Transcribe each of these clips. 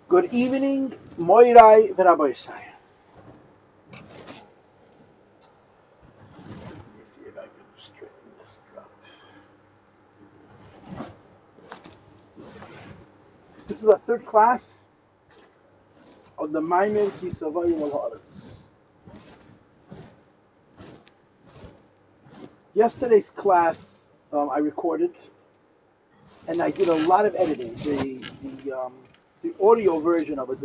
Good evening, Moirai v'Rabosai. Let me see if I can straighten this up. This is our third class of the Maimer Kisavayim al-Haaretz. Yesterday's class I recorded, and I did a lot of editing. The audio version of it,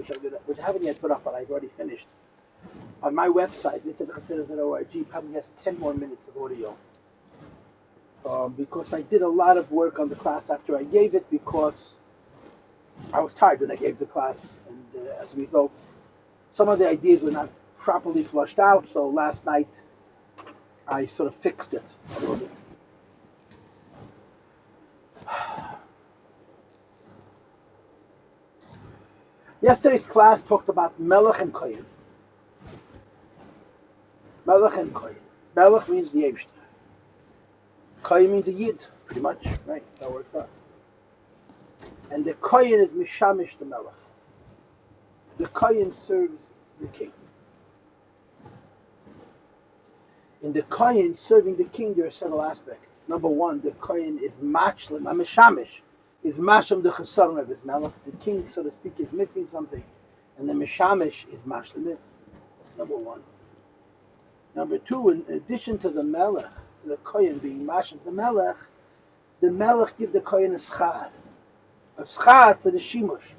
which I haven't yet put up, but I've already finished, on my website, mitzvahchasidus.org, probably has 10 more minutes of audio. Because I did a lot of work on the class after I gave it, because I was tired when I gave the class, and as a result, some of the ideas were not properly flushed out, so last night I sort of fixed it a little bit. Yesterday's class talked about Melech and Kohen. Melech and Kohen. Melech means the Eibshter. Kohen means a Yid, pretty much, right? That works out. And the Kohen is Mishamish the Melech. The Kohen serves the king. In the Kohen serving the king, there are several aspects. Number one, the Kohen is Machlim, a Mishamish, is Mashlim the Chesaron of his Melech. The king, so to speak, is missing something, and the Mishamish is Mashlim it. That's number one. Number two, in addition to the Melech, to the Kohen being Mashlim the Melech gives the Kohen a schar for the Shimush.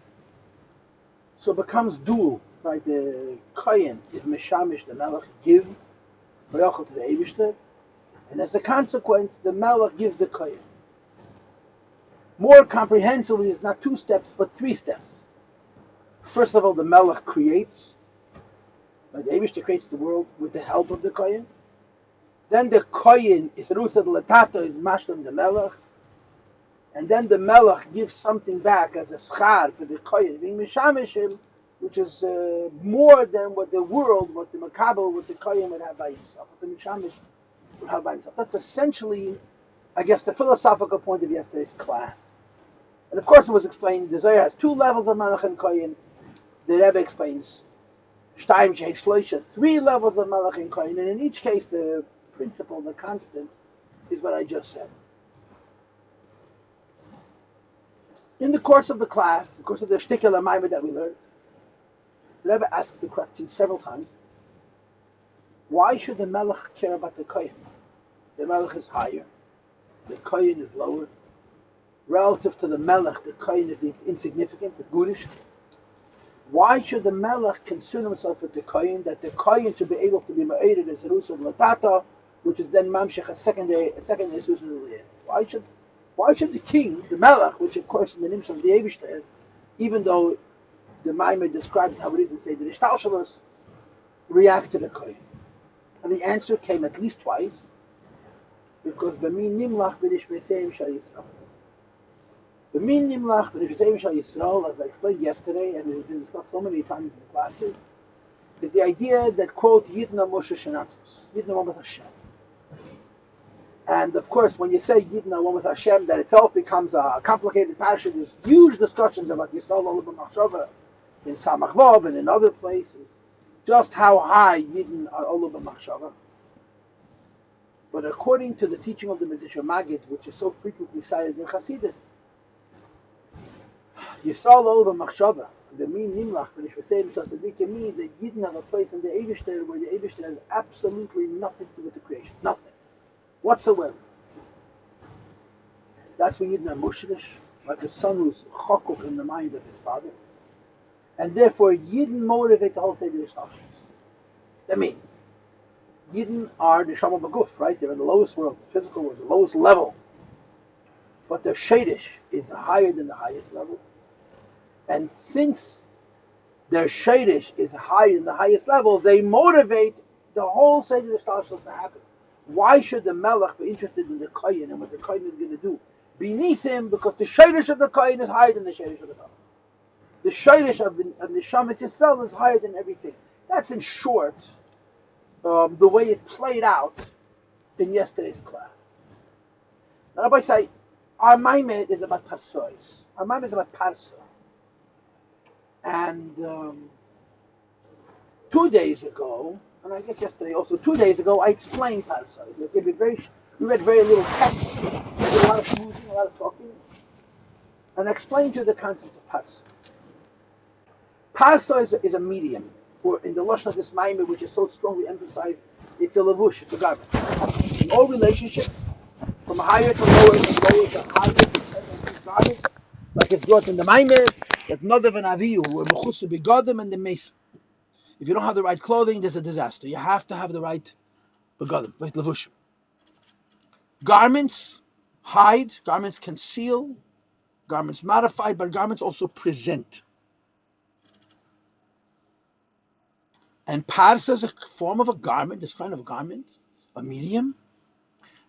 So it becomes dual, right? The Kohen is Mishamish, the Melech gives to the Eibishter, and as a consequence, the Melech gives the Kohen. More comprehensively, it's not 2 steps, but 3 steps. First of all, the Melech creates. Right? The Eibishter creates the world with the help of the Kohen. Then the Kohen is Rusa Latata, is Mashlim the Melech. And then the Melech gives something back as a schar for the Kohen, being Mishamishim, which is more than what the world, what the Makabel, what the Kohen would have by himself, what the Mishamish would have by himself. That's essentially, I guess, the philosophical point of yesterday's class. And of course it was explained, the Zohar has 2 levels of Melech and Kohen. The Rebbe explains, Shtaim Sheish Shloisha, 3 levels of Melech and Kohen, and in each case the principle, the constant, is what I just said. In the course of the class, the course of the Shtikel HaMaimer that we learned, the Rebbe asks the question several times, why should the Melech care about the Kohen? The Melech is higher, the Kohen is lower. Relative to the Melech, the Kohen is insignificant, the Gudish. Why should the Melech concern himself with the Kohen, that the Kohen should be able to be ma'ated as Rusa Latata, which is then Mamshech a second Yesus Liyeh? Why should the king, the Melech, which of course in the names of the Eibishter, even though the Maimer describes how it is and say the Ishtalshalos, react to the Kohen? And the answer came at least twice, because B'min Nimlach B'nish B'seim Shal Yisrael. B'min Nimlach B'nish B'seim Shal Yisrael, as I explained yesterday, and it has been discussed so many times in the classes, is the idea that, quote, Yidna Moshe Shenatzos, Yidna one with Hashem. And of course, when you say Yidna one with Hashem, that itself becomes a complicated passion. There's huge discussions about Yisrael Olam Machshava in Samach Vav and in other places, just how high Yidden are Olam Machshava. But according to the teaching of the Mezritch Maggid, which is so frequently cited in Chassidus, Yisrael Olam Machshava, the mean Nimlach, when it means that Yidden have a place in the Eibishter where the Eibishter has absolutely nothing to do with the creation. Nothing. Whatsoever. That's when Yidden are mushrish, like a son who's chokuk in the mind of his father. And therefore Yidden motivate the whole Seder Yisrael. I mean, Yidden are the Shama Baguf, right? They're in the lowest world, the physical world, the lowest level. But their Shadish is higher than the highest level. And since their Shadish is higher than the highest level, they motivate the whole Seder Yisrael to happen. Why should the Melech be interested in the Kohen and what the Kohen is going to do? Beneath him, because the Shadish of the Kohen is higher than the Shadish of the Kohen. The Shadish of the Neshamas Yisrael is higher than everything. That's in short the way it played out in yesterday's class. Now, Rabbi say, our Maimed is about Parsois. Our Maimed is about Parsa. And 2 days ago, and I guess yesterday also, 2 days ago, I explained Parsa. We read very little text, we did a lot of schmoozing, a lot of talking, and I explained to you the concept of Parsa. Parsa is a medium, or in the Lashon of this Maimah, which is so strongly emphasized, it's a lavush, it's a garment. In all relationships, from higher to lower, from lower to higher, it's garments, like it's brought in the Maimah, that Nadav and Avihu were mechusu begadim and the Mesa. If you don't have the right clothing, there's a disaster. You have to have the right begadim, right lavush. Garments hide, garments conceal, garments modified, but garments also present. And parsa is a form of a garment, this kind of a garment, a medium,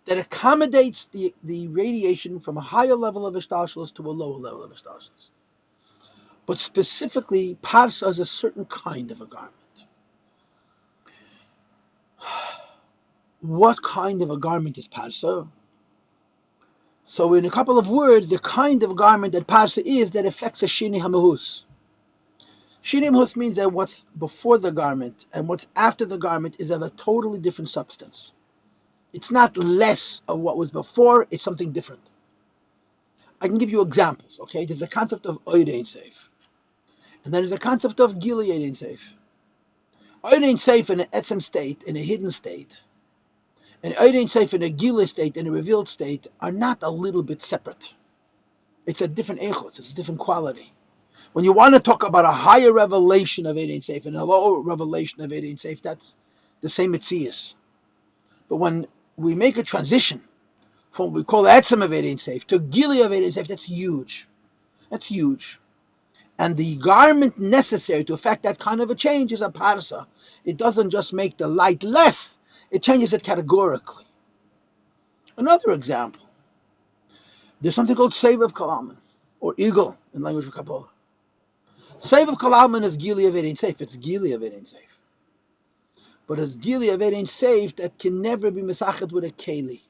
that accommodates the radiation from a higher level of ishtalshalos to a lower level of ishtalshalos. But specifically, parsa is a certain kind of a garment. What kind of a garment is parsa? So in a couple of words, the kind of garment that parsa is that affects a shini hamahus. Shini hamahus means that what's before the garment and what's after the garment is of a totally different substance. It's not less of what was before, it's something different. I can give you examples, okay? There's a concept of Oid Ein Seif. And then there's a concept of Gili Ein Seif. Oid Ein Seif in an etzem state, in a hidden state, and Oid Ein Seif in a Gili state, in a revealed state, are not a little bit separate. It's a different echos, it's a different quality. When you want to talk about a higher revelation of Oid Ein Seif and a lower revelation of Oid Ein Seif, that's the same mitzias. But when we make a transition from what we call etzem of Oid Ein Seif to Gili of Oid Ein Seif, that's huge. That's huge. And the garment necessary to effect that kind of a change is a parsa. It doesn't just make the light less, it changes it categorically. Another example, there's something called Save of Kalaman, or Eagle in language of Kabbalah. Save of Kalaman is Gili of Oid Ein Seif, it's Gili of Oid Ein Seif. But it's Gili of Oid Ein Seif that can never be misachet with a keli.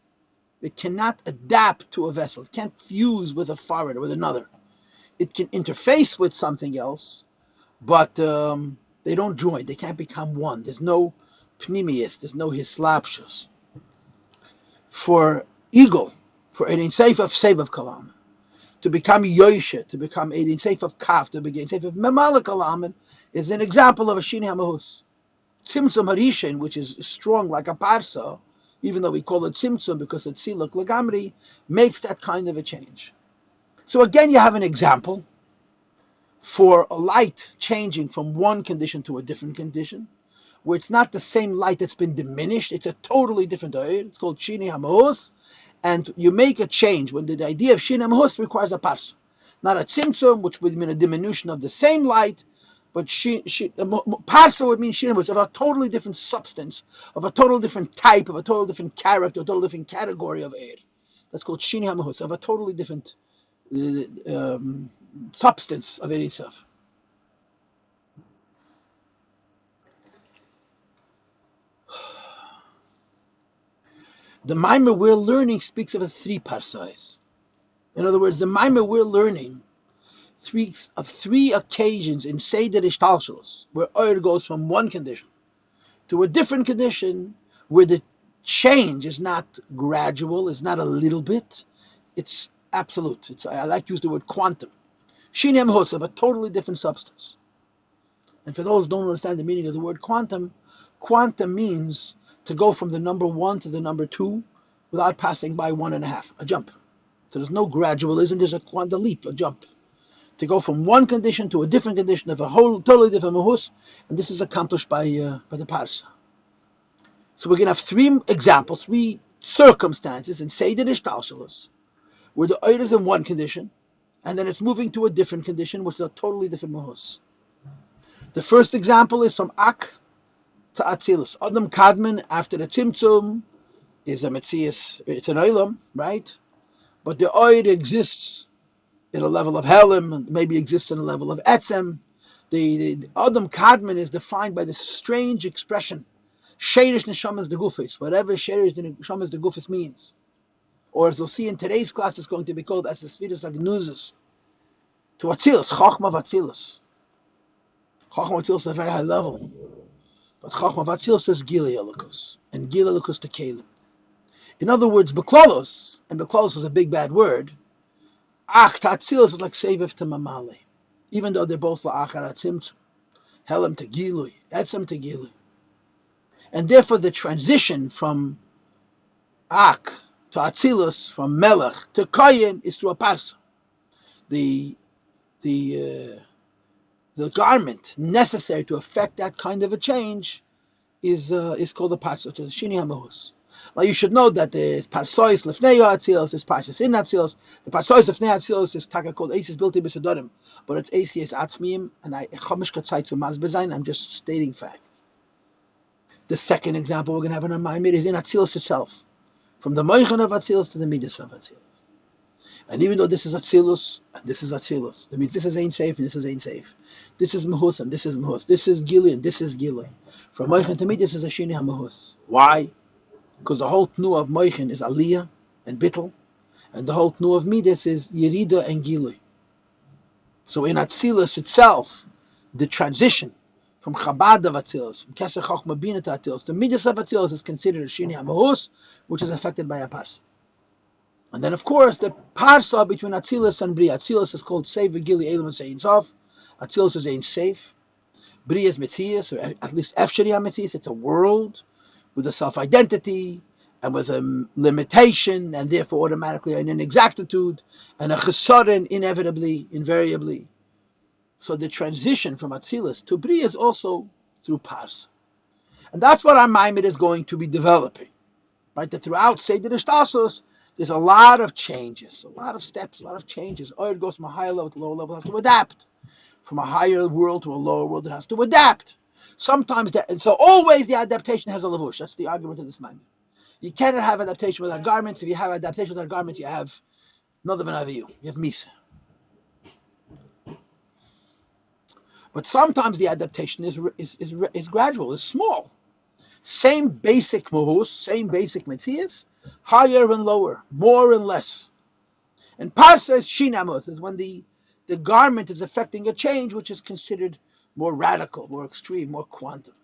It cannot adapt to a vessel, it can't fuse with a foreign or with another. It can interface with something else, but they don't join. They can't become one. There's no pnimius. There's no hislapshus. For eagle, for Ein Seif of Save of Kalam, to become Yoshe, to become Ein Seif of Kaf, to become Ein Seif of Memala Kalaman, is an example of a Shini Hamahus. Tzimtzum Harishin, which is strong like a parsa, even though we call it Tzimtzum because it's Siluk Lagamri, makes that kind of a change. So again, you have an example for a light changing from one condition to a different condition, where it's not the same light that's been diminished, it's a totally different oil. It's called Shini Hamahus, and you make a change when the idea of Shini Hamahus requires a parsa. Not a tzimtzum, which would mean a diminution of the same light, but parsa would mean Shini Hamahus, of a totally different substance, of a totally different type, of a totally different character, a totally different category of air. That's called Shini Hamahus, of a totally different substance of any stuff. The Maimah we're learning speaks of a three parsais. In other words, the Maimah we're learning speaks of three occasions in Seder Ishtalshalos, where oil goes from one condition to a different condition, where the change is not gradual, is not a little bit, it's absolute. I like to use the word quantum. Shini Hamahus, of a totally different substance. And for those who don't understand the meaning of the word quantum, quantum means to go from the number 1 to the number 2 without passing by 1.5, a jump. So there's no gradualism, there's a quantum leap, a jump. To go from one condition to a different condition of a whole totally different mahus, and this is accomplished by the parsa. So we're going to have three examples, three circumstances in Seder Ishtalshalos, where the oil is in one condition, and then it's moving to a different condition, which is a totally different mahus. The first example is from Ak to Atzilus. Adam Kadman, after the Tzimtzum, is a Metzias, it's an Olam, right? But the oil exists in a level of Helim, maybe exists in a level of Etzem. The Adam Kadman is defined by this strange expression, Sheirish Neshamas de Gufis, whatever Sheirish Neshamas de Gufis means. Or as we'll see in today's class, it's going to be called as the Sfiras Agnuzus, to Atzilus, Chochma of Atzilus. Chachma Atzilus is a very high level, but Chachma Atzilus is Gilei Elokus, and Gilei Elokus to Kalim. In other words, Beklolos, and Beklolos is a big bad word. Ach Atzilus is like Seviv to Mamali, even though they're both La'achar Atzimtzum, Helam to Gilui, Etzem to Gilui, and therefore the transition from Ak to Atzilus, from Melech to Koyin, is through a parsa. The garment necessary to effect that kind of a change is called a parsa, to the Shini HaMahus. Now you should know that there's parsois lefnei Atzilus, there's parsois in Atzilus. The parsois lefnei Atzilus is taka called Eisis Bilti B'Sedorim, but it's Eisis Atzmiyim, and I Chomish Katzai to Mazbezain. I'm just stating facts. The second example we're going to have in our Ma'amid is in Atzilus itself, from the Moichan of Atzilus to the Midas of Atzilus. And even though this is Atzilus and this is Atzilus, that means this is Ein Seif and this is Ein Seif. This is Mahus and this is Mahus. This is Gili and this is Gili. From Moichan to Midas is a Shini HaMahus. Why? Because the whole Tnu of Moichin is Aliyah and Bittel, and the whole Tnu of Midas is Yerida and Gili. So in Atzilus itself, the transition from Chabad of Atzilus, from Kesser Chochma Bina to Atzilus, the Midas of Atzilus is considered a Shini HaMahus, which is affected by a Parsa. And then, of course, the Parsa between Atzilus and Bria. Atzilus is called Seif Gili Elam and Sein Sof. Atzilus is Ein Seif. Bria is Metzias, or at least Efshari HaMetzias. It's a world with a self-identity and with a limitation, and therefore automatically an inexactitude and a chesaron, inevitably, invariably. So the transition from Atzilus to Bria is also through Parsa. And that's what our Maimid is going to be developing. Right? That throughout Seder Ishtasos, there's a lot of changes, a lot of steps, a lot of changes. Or it goes from a higher level to a lower level, it has to adapt. From a higher world to a lower world, it has to adapt. Sometimes that, and so always the adaptation has a lavush. That's the argument of this man. You cannot have adaptation without garments. If you have adaptation without garments, you have another v'naviyu. You have misa. But sometimes the adaptation is gradual, is small. Same basic mohus, same basic metzias, higher and lower, more and less. And parsa is shinamot, is when the garment is affecting a change which is considered more radical, more extreme, more quantum.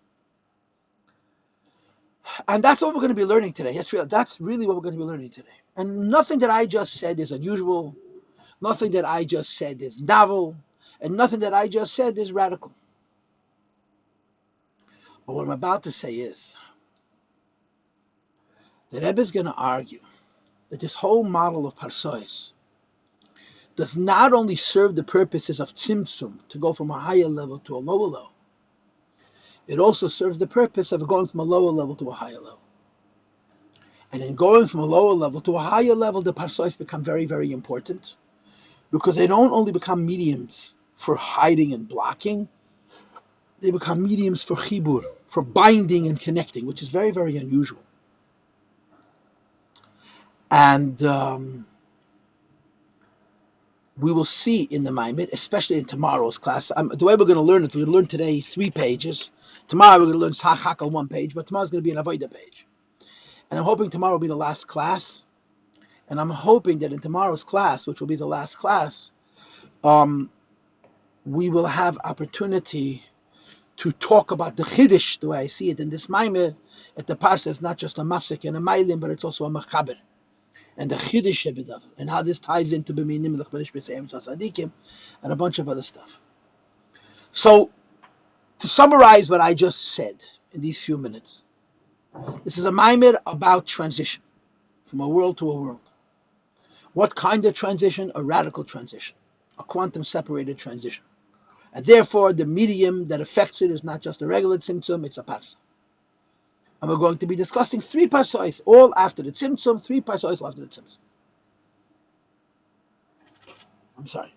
And that's what we're going to be learning today. That's really what we're going to be learning today. And nothing that I just said is unusual. Nothing that I just said is novel. And nothing that I just said is radical. But what I'm about to say is that Rebbe is going to argue that this whole model of parsois does not only serve the purposes of tzimtzum, to go from a higher level to a lower level, it also serves the purpose of going from a lower level to a higher level. And in going from a lower level to a higher level, the parsois become very, very important, because they don't only become mediums for hiding and blocking, they become mediums for chibur, for binding and connecting, which is very, very unusual. And we will see in the Maimed, especially in tomorrow's class. The way we're going to learn it, we're going to learn today 3 pages. Tomorrow we're going to learn Sachak on 1 page, but tomorrow's going to be an Avodah page. And I'm hoping tomorrow will be the last class. And I'm hoping that in tomorrow's class, which will be the last class, we will have opportunity to talk about the Chiddush, the way I see it in this Maimed. At the Parsa, it's not just a mafsek and a mailim, but it's also a machaber. And the Chiddush Shebedav, and how this ties into B'minim, L'chbenish B'seim, Tzadikim, and a bunch of other stuff. So, to summarize what I just said in these few minutes, this is a Maimed about transition, from a world to a world. What kind of transition? A radical transition, a quantum-separated transition. And therefore, the medium that affects it is not just a regular tzimtzum, it's a parsa. And we're going to be discussing 3 parsois, all after the tzimtzum, 3 parsois after the tzimtzum. I'm sorry.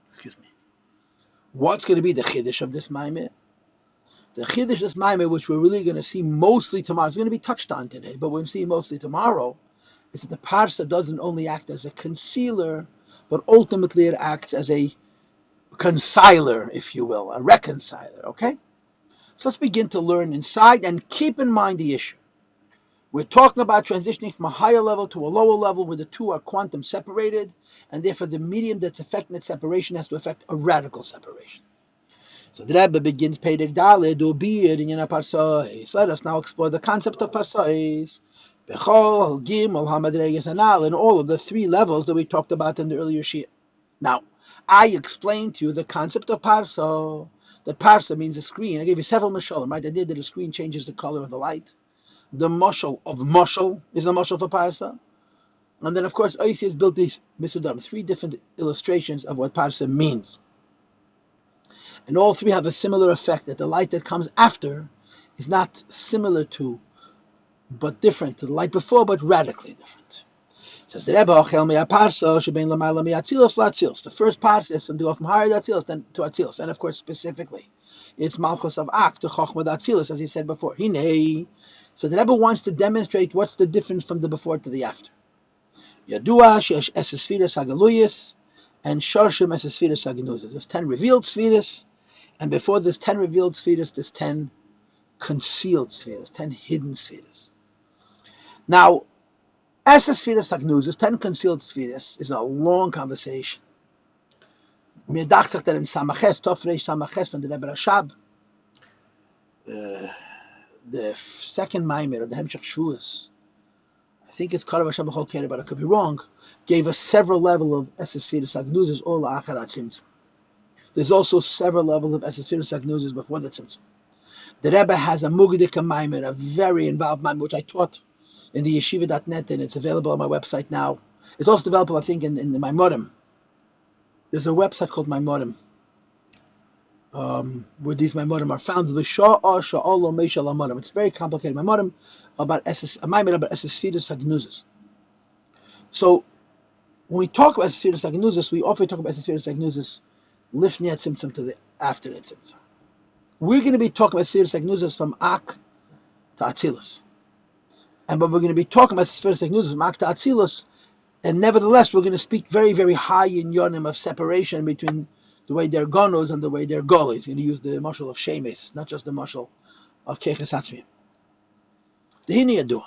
Excuse me. What's going to be the chiddush of this maimed? The chiddush of this maimed, which we're really going to see mostly tomorrow, is going to be touched on today, but we're going to see mostly tomorrow, is that the parsa doesn't only act as a concealer, but ultimately it acts as a consiler, if you will, a reconciler, okay? So let's begin to learn inside, and keep in mind the issue. We're talking about transitioning from a higher level to a lower level where the two are quantum separated, and therefore the medium that's affecting that separation has to affect a radical separation. So the Rebbe begins Perek Daled Ubir in Parsois. Let us now explore the concept of Parsois. Bechol, Gimel, Hamadreges, and Al, in all of the three levels that we talked about in the earlier Shia. Now, I explained to you the concept of Parso, that Parso means a screen. I gave you several mashalim, right? I did that a screen changes the color of the light. The mashal of mashal is a mashal for Parsa. And then, of course, Oisi has built these Misudam, three different illustrations of what Parsa means. And all three have a similar effect, that the light that comes after is not similar to, but different to the light before, but radically different. Says the Rebbe, the first parsa is from higher to Atzilus, then to Atzilus. And of course, specifically, it's Malchus of Ak to Chochmah Atzilus, as he said before. Hinei. So the Rebbe wants to demonstrate what's the difference from the before to the after. Yadua she'esh esesfiras hagaluyis and sharshim esesfiras hagenuzis. There's 10 revealed spheres, and before there's 10 revealed spheres, there's 10 concealed spheres, 10 hidden spheres. Now, esesfiras hagenuzis, 10 concealed spheres, is a long conversation. Mir dacht sich that in Samaches, Tofreish Samaches from the Rebbe Rashab, the second Maimer of the Hemshech Shavuos, I think it's Karav Hashem B'chol Kere, but I could be wrong, gave us several levels of Esesfiras Hagnuzes, all La'achar HaTzimtzum. There's also several levels of Esesfiras Hagnuzes before the Tzimtzum. The Rebbe has a Mugadik Maimer, a very involved Maimer, which I taught in the yeshiva.net, and it's available on my website now. It's also available, I think, in the Maimorim. There's a website called Maimorim, where these Maimorim are found. It's very complicated Maimorim about Esesfiras Hagnuzes. So when we talk about Esesfiras Hagnuzes, we often talk about Esesfiras Hagnuzes lifnei Tzimtzum to the after the Tzimtzum. We're going to be talking about Esesfiras Hagnuzes from Ak to Atzilus, but we're going to be talking about Esesfiras Hagnuzes from Ak to Atzilus, and nevertheless we're going to speak very, very high in Yonim of separation between the way they're gonos and the way they're golis. You're going to use the mashal of shemes, not just the mashal of keches hatzmiyim. The hini yadua.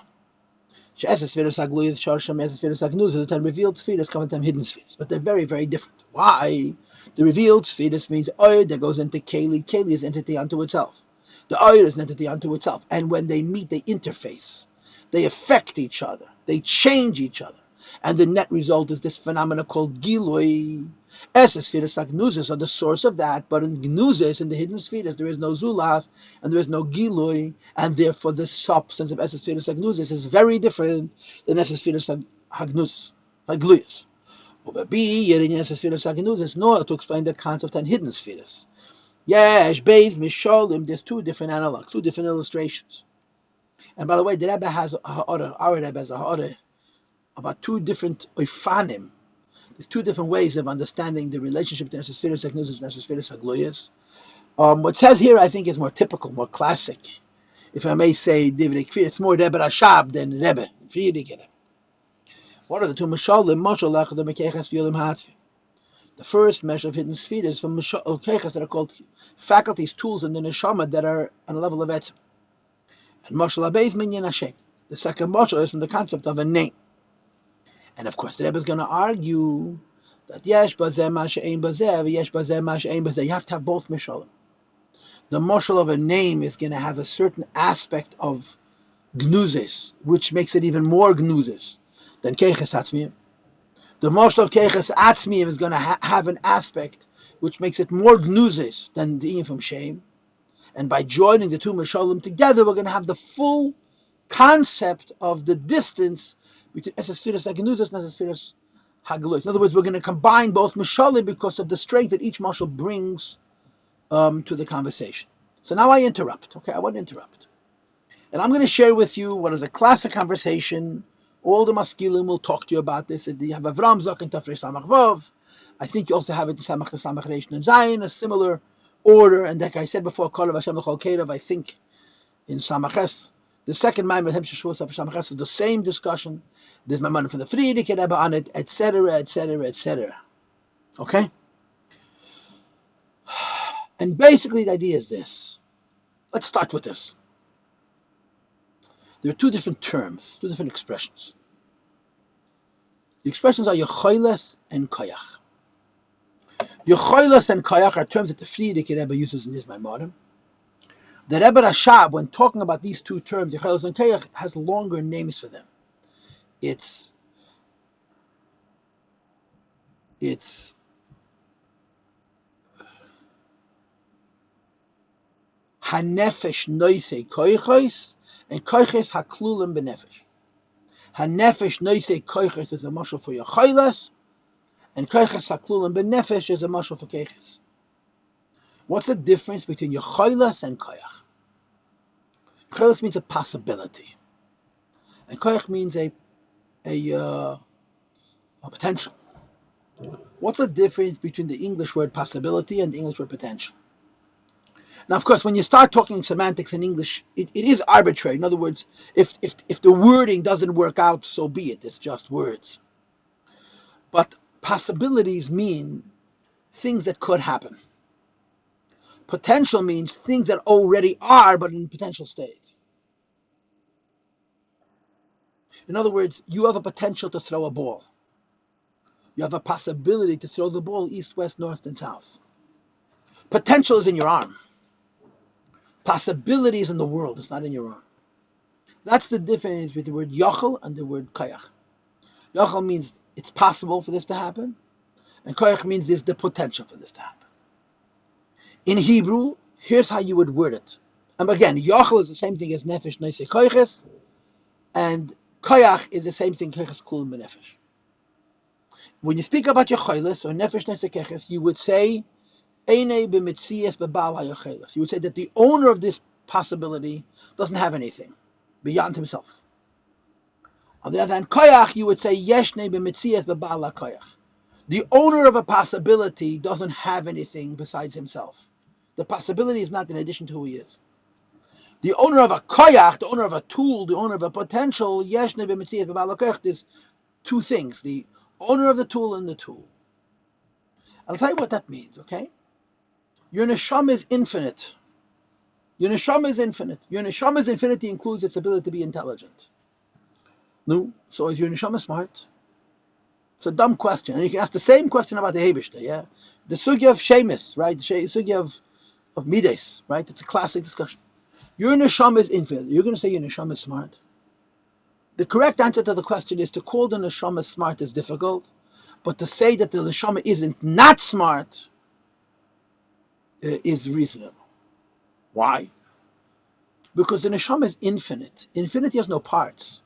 She'esesfiras hagluyis sharsham esesfiras hagnuzes, the 10 revealed spheres come from 10 hidden spheres, but they're very, very different. Why? The revealed spheres means oir that goes into keli. Keli is an entity unto itself. The oir is an entity unto itself, and when they meet, they interface, they affect each other, they change each other, and the net result is this phenomena called giloi. Esesfiras hagnuzes are the source of that, but in gnuzes, in the hidden spheres, there is no zulas and there is no gilui, and therefore the substance of Esesfiras hagnuzes is very different than Esesfiras hagnuzes, hagluyas. Nor to explain the concept of 10 hidden spheres. Yesh, beis, misholim, there's 2 different analogs, 2 different illustrations. And by the way, the Rebbe has our Rebbe has a ha'ara about 2 different oifanim. There's 2 different ways of understanding the relationship between Esesfiras Hagnuzes and Esesfiras Hagluyas. What says here, I think, is more typical, more classic. If I may say, it's more Rebbe Rashab than Rebbe. What are the 2 mashalim? The first measure of hidden spheres from keches that are called faculties, tools in the neshama that are on a level of etzem. And mashal abeis minyan Hashem. The second mashal is from the concept of a name. And of course, the Rebbe is going to argue that yesh bazeh ma she'ein bazeh, yesh bazeh ma she'ein bazeh. You have to have both mishalim. The mashal of a name is going to have a certain aspect of gnuzes, which makes it even more gnuzes than keches atzmiyim. The mashal of keches atzmiyim is going to have an aspect which makes it more gnuzes than the iyim from shame. And by joining the 2 mishalim together, we're going to have the full concept of the distance between Esesfiras Hagnuzes and Esesfiras Hagluyos. In other words, we're going to combine both mashalim because of the strength that each mashal brings to the conversation. So now I interrupt. Okay, I want to interrupt. And I'm going to share with you what is a classic conversation. All the maskilim will talk to you about this. You have Avram Zok and Tafrei Samach Vav. I think you also have it in Samach to Samach Reish and Zayin, a similar order. And like I said before, Kol Hashem L'chol Kedav, I think in Samaches, the second Maimer Hemshech Shavuos of Samaches is the same discussion. There's my money from the Friedrich Rebbe on it, etc., etc., etc. Okay? And basically the idea is this. Let's start with this. There are two different terms, two different expressions. The expressions are Yecholes and Koyach. Yecholes and Koyach are terms that the Frierdiker Rebbe uses in his Maimorim. The Rebbe Rashab, when talking about these two terms, Yecholes and Koyach, has longer names for them. It's Hanefesh Noisei Koychos and Koyches Haklulim Benefesh. Hanefesh Noisei Koyches is a mashal for Yecholes, and Koyches Haklulim Benefesh is a mashal for Koyches. What's the difference between Yecholes and Koyach? Yecholes means a possibility, and Koyach means a potential. What's the difference between the English word possibility and the English word potential? Now, of course, when you start talking semantics in English, it is arbitrary. In other words, if the wording doesn't work out, so be it. It's just words. But possibilities mean things that could happen. Potential means things that already are, but in potential state. In other words, you have a potential to throw a ball. You have a possibility to throw the ball east, west, north, and south. Potential is in your arm. Possibility is in the world. It's not in your arm. That's the difference between the word yochel and the word koyach. Yochel means it's possible for this to happen, and koyach means there's the potential for this to happen. In Hebrew, here's how you would word it. And again, yochel is the same thing as nefesh noisei koyches, and koyach is the same thing koyches klulim benefesh. When you speak about Yecholes or Nefesh Nesekeches, you would say, Eine b'mitzias b'bal haYecholes. You would say that the owner of this possibility doesn't have anything beyond himself. On the other hand, Koyach, you would say, Yeshne b'mitzias b'bal haKoyach. The owner of a possibility doesn't have anything besides himself. The possibility is not in addition to who he is. The owner of a Koyach, the owner of a tool, the owner of a potential, Yeshne b'mitzias b'bal haKoyach, there's two things. The owner of the tool and the tool. I'll tell you what that means, okay? Your neshama is infinite. Your neshama is infinite. Your neshama's infinity includes its ability to be intelligent. No? So is your neshama smart? It's a dumb question. And you can ask the same question about the Hebishter, yeah? The sugya of shemis, right? The sugya of mides, right? It's a classic discussion. Your neshama is infinite. You're going to say your neshama is smart? The correct answer to the question is to call the neshama smart is difficult, but to say that the neshama isn't not smart is reasonable. Why? Because the neshama is infinite. Infinity has no parts.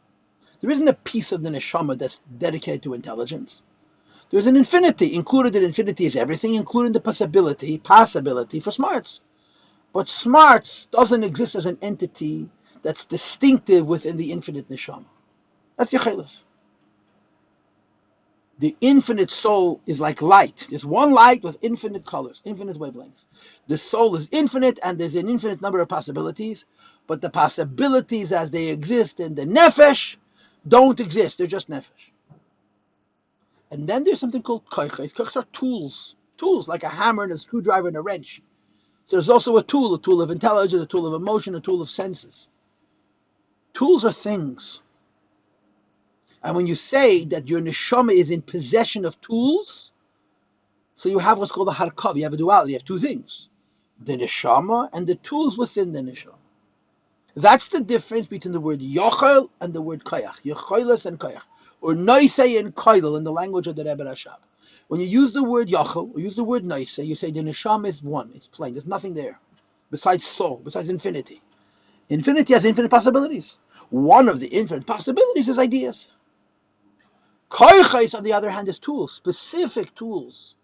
There isn't a piece of the neshama that's dedicated to intelligence. There's an infinity. Included in infinity is everything, including the possibility for smarts. But smarts doesn't exist as an entity that's distinctive within the infinite neshama. That's Yecholes. The infinite soul is like light. There's one light with infinite colors, infinite wavelengths. The soul is infinite, and there's an infinite number of possibilities, but the possibilities as they exist in the nefesh don't exist. They're just nefesh. And then there's something called koyches. Koyches are tools. Tools like a hammer and a screwdriver and a wrench. So there's also a tool of intelligence, a tool of emotion, a tool of senses. Tools are things. And when you say that your neshama is in possession of tools, so you have what's called a harkav. You have a duality. You have two things: the neshama and the tools within the neshama. That's the difference between the word yochel and the word koyach. Yecholes and koyach, or noisei and koidel in the language of the Rebbe Rashab. When you use the word yochel or use the word noisei, you say the neshama is one. It's plain. There's nothing there besides soul, besides infinity. Infinity has infinite possibilities. One of the infinite possibilities is ideas. Koyches, on the other hand, is tools, specific tools.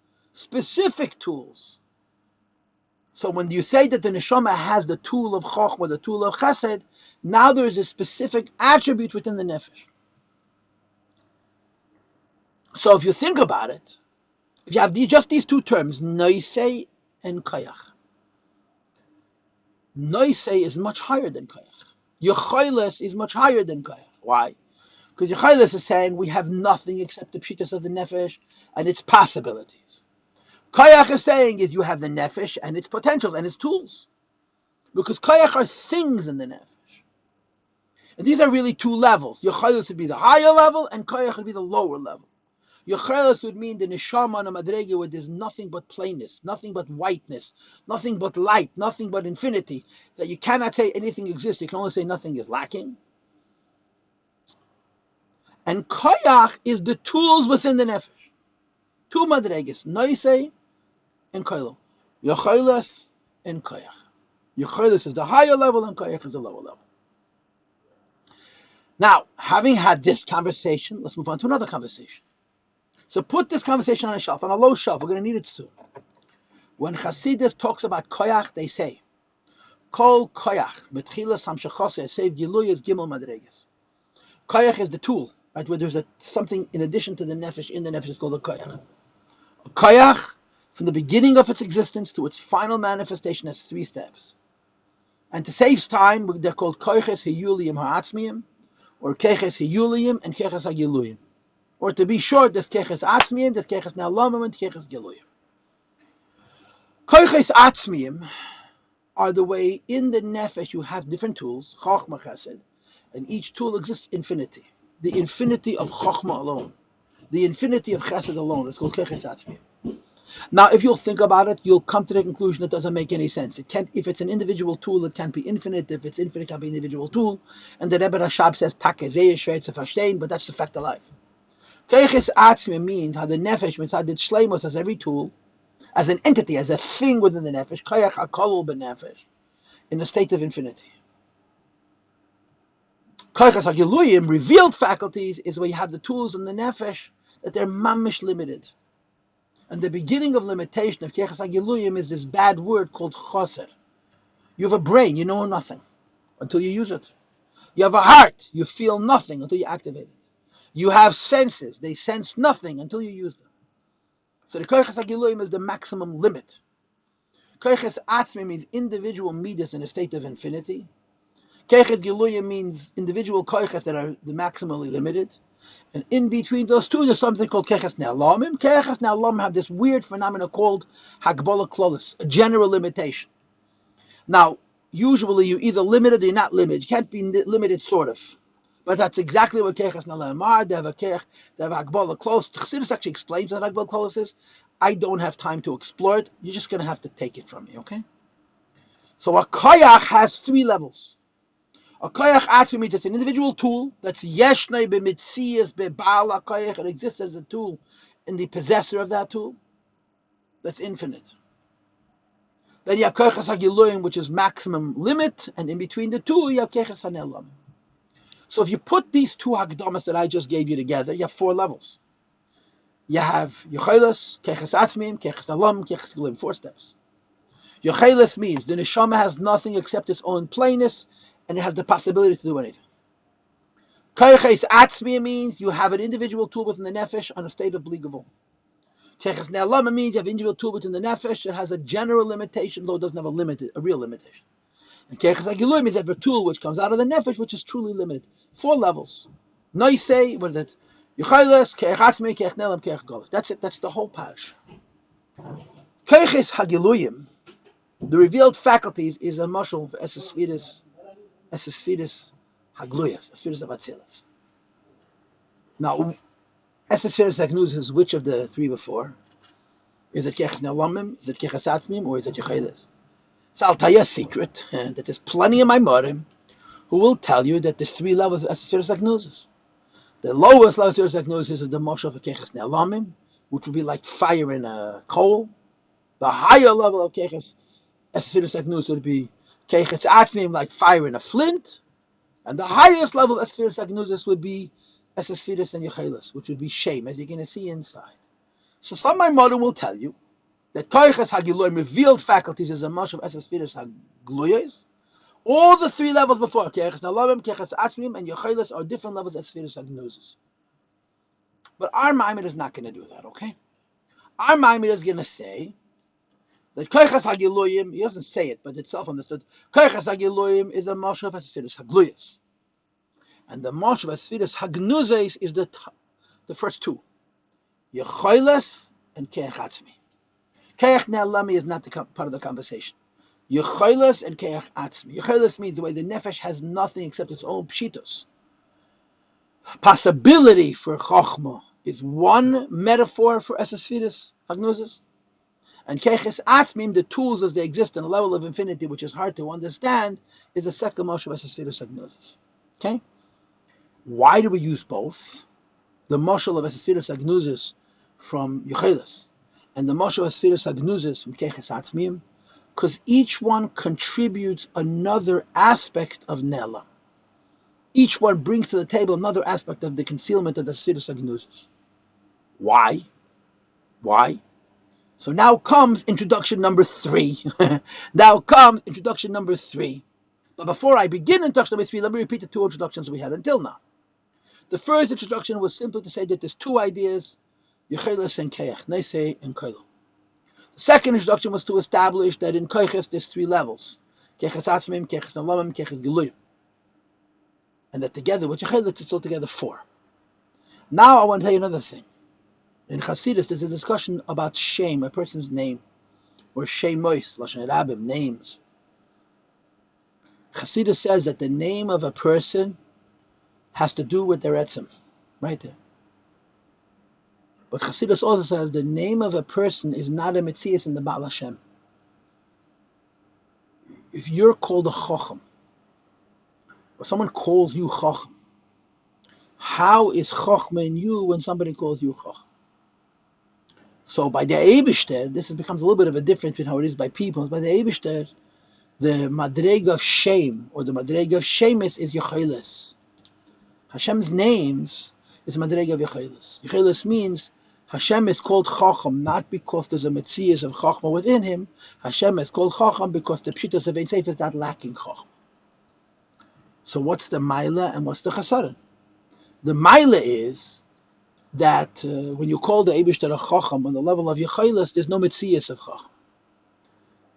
So when you say that the neshama has the tool of chokhmah, the tool of chesed, now there is a specific attribute within the nefesh. So if you think about it, if you have just these two terms, noisei and koyach, noisei is much higher than koyach. Yecholes is much higher than koyach. Why? Because Yecholes is saying we have nothing except the pshitas of the nefesh and its possibilities. Koyach is saying is you have the nefesh and its potentials and its tools. Because koyach are things in the nefesh. And these are really two levels. Yochaylos would be the higher level, and koyach would be the lower level. Yochaylos would mean the neshama and madrege, where there's nothing but plainness, nothing but whiteness, nothing but light, nothing but infinity, that you cannot say anything exists, you can only say nothing is lacking. And koyach is the tools within the nefesh. Two madreges, noisei and koilo. Yochaylos and koyach. Yochaylos is the higher level, and koyach is the lower level. Now, having had this conversation, let's move on to another conversation. So put this conversation on a shelf, on a low shelf. We're going to need it soon. When Chassidus talks about koyach, they say, Kol koyach, betchilas hamshachoseh, save giluyas gimel madreges. Koyach is the tool, right? Where there's something in addition to the nefesh, in the nefesh is called a koyach. A koyach, from the beginning of its existence to its final manifestation, has 3 steps. And to save time, they're called koyches hiyuliyim ha'atzmiyim, or keches hiyuliyim and keches hagiluyim. Or to be short, there's keches atzmiyim, there's keches ne'alamim, and keches giluyim. Koyches atzmiyim are the way in the nefesh you have different tools, chokhmah chesed, and each tool exists infinity. The infinity of chokhmah alone. The infinity of chesed alone is called keches atzmiyim. Now, if you'll think about it, you'll come to the conclusion it doesn't make any sense. It can't. If it's an individual tool, it can't be infinite. If it's infinite, it can't be an individual tool. And the Rebbe Rashab says, "Takezeh shveit zu verstehen," but that's the fact of life. Keches atzmi means how the nefesh, mitzad the shleimus, as every tool, as an entity, as a thing within the nefesh, koyach hakolul benefesh, in a state of infinity. Koyach hagiluyim, revealed faculties, is where you have the tools in the nefesh that they're mamish limited. And the beginning of limitation of Keches HaGiluyim is this bad word called choser. You have a brain, you know nothing until you use it. You have a heart, you feel nothing until you activate it. You have senses, they sense nothing until you use them. So the Keches HaGiluyim is the maximum limit. Keches Atzmi means individual midas in a state of infinity. Keches Giluyim means individual koiches that are the maximally limited. And in between those two, there's something called keches ne'alamim. Keches ne'alamim have this weird phenomenon called hagbola klolis, a general limitation. Now, usually you're either limited or you're not limited. You can't be limited, sort of. But that's exactly what keches ne'alamim are. They have hagbola klolis. Chassidus actually explains what hagbola klolis is. I don't have time to explore it. You're just going to have to take it from me, okay? So a koyach has 3 levels. A koyach atzmi means it's an individual tool that's yeshnei b'mitzias b'baal koyach. It exists as a tool in the possessor of that tool. That's infinite. Then you have koyches hagiluyim, which is maximum limit, and in between the two you have keches hanelam. So if you put these 2 hagdamas that I just gave you together, you have 4 levels. You have yocheles, keches atzmim, keches hanelam, keches hagiluyim, 4 steps. Yocheles means the neshama has nothing except its own plainness, and it has the possibility to do anything. Koyches atzmi means you have an individual tool within the nefesh on a state of bligavul. Keches ne'alama means you have an individual tool within the nefesh that has a general limitation, though it doesn't have a real limitation. And keches hagiluyim means you have a tool which comes out of the nefesh, which is truly limited. 4 levels. Noisei, what is it? Yocheles, keches atzmi, keches ne'alam, keches golach. That's it. That's the whole parish. Keches hagiluyim, the revealed faculties, is a mashal for esesvidus hagluyas, esesvidus avatzilas. Now, esesvidus hagnuz is which of the 3 before? Is it keches ne'alamim? Is it keches atzmim? Or is it yocheles? So I'll tell you a secret, that there's plenty of my morim who will tell you that there's 3 levels of esesvidus hagnuzes. The lowest level of esesvidus hagnuzes is the mashal for keches ne'alamim, which would be like fire in a coal. The higher level of keches esesvidus hagnuz would be keches atzmim, like fire in a flint, and the highest level of esesvidus hagnuzis would be esesvidus and yocheles, which would be shame, as you're going to see inside. So some of my mother will tell you that koyches hagiluyim, revealed faculties, is a much of esesvidus hagluyas. All the 3 levels before, keches ne'alamim, keches atzmim, and yocheles, are different levels of esesvidus hagnuzis. But our Maimon is not going to do that, okay? Our Maimon is going to say that koyches hagiluyim, he doesn't say it, but it's self-understood. Koyches hagiluyim is a mashal of esesvidus hagluyas, and the mashal of esesvidus hagnuzes is the first 2, yocheles and keches atzmi. Keches ne'alami is not part of the conversation. Yecheles and Keach Atzmi. Yecheles means the way the nefesh has nothing except its own pshitos. Possibility for Chochmah is one metaphor for Esesfiris Agnosis. And Keches Atzmim, the tools as they exist in a level of infinity which is hard to understand, is the second moshe of Esesfiris Agnosis. Okay? Why do we use both? The moshe of Esesfiris Agnosis from Yecheles and the moshe of Esesfiris Agnosis from Keches Atzmim, because each one contributes another aspect of Nela. Each one brings to the table another aspect of the concealment of the Esesfiris Agnosis. Why? Why? So now comes introduction number 3. Now comes introduction number 3. But before I begin introduction number 3, let me repeat the 2 introductions we had until now. The first introduction was simply to say that there's 2 ideas, Yecheles and Keach, Neisei and Koilo. The second introduction was to establish that in Koiches there's 3 levels, Keches Atzmim, Keches Nalamim, Keches Giluyim. And that together with Yecheles it's altogether 4. Now I want to tell you another thing. In Hasidus, there's a discussion about shame, a person's name, or shemois, lashon rabim, names. Hasidus says that the name of a person has to do with their etzem, right there. But Hasidus also says the name of a person is not a metzias in the Baal Hashem. If you're called a chacham, or someone calls you chacham, how is chachma in you when somebody calls you chacham? So by the Eibishter, this becomes a little bit of a difference between how it is by people. By the Eibishter, the madreg of shame, or the madreg of shemes is Yecheles. Hashem's names is madreg of Yecheles. Yecheles means Hashem is called Chacham, not because there's a metzias of Chachma within him. Hashem is called Chacham because the pshitos of Ein Sof is not lacking Chacham. So what's the Maila and what's the Chasaron? The Maila is that when you call the Eibishter a Chacham on the level of Yecheles, there's no Metzias of Chacham.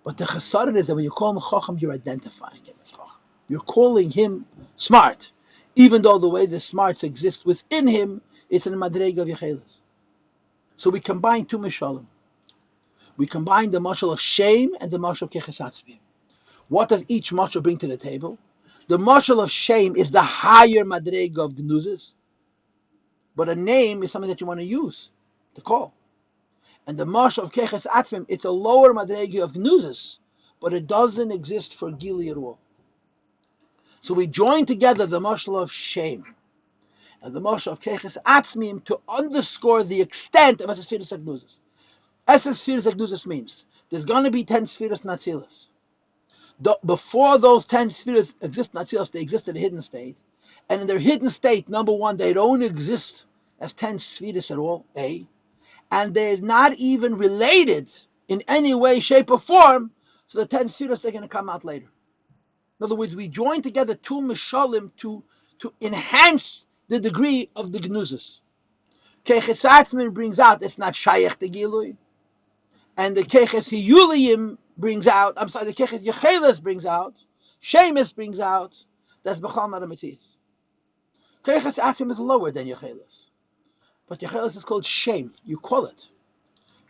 But the Chesaron is that when you call him Chacham, you're identifying him as Chacham. You're calling him smart, even though the way the smarts exist within him, it's in the Madreg of Yecheles. So we combine 2 Mishalim. We combine the mashal of shame and the mashal of Keches Atzmim. What does each mashal bring to the table? The mashal of shame is the higher Madreg of Gnuzes. But a name is something that you want to use, to call. And the mashal of Keches Atzmim, it's a lower madregi of Gnuzes, but it doesn't exist for Gili at all. So we join together the mashal of shame and the mashal of Keches Atzmim to underscore the extent of Esesfiris Agnuzes. Esesfiris Agnuzes means there's going to be 10 Sfiras Natzilas. Before those 10 Sfiras exist Natzilas, they exist in a hidden state. And in their hidden state, number one, they don't exist as 10 Sfiras at all, A. And they're not even related in any way, shape, or form. So the 10 Sfiras, they're going to come out later. In other words, we join together 2 Mishalim to enhance the degree of the Gnuzes. Keches Atzmim brings out, it's not Shayach to Gilui. And the Keches Hiyuliyim brings out, the Keches Yecheles brings out, Shemes brings out, that's Bechal not a Metzias. Keches Atzmim is lower than Yecheles. But Yecheles is called shame. You call it.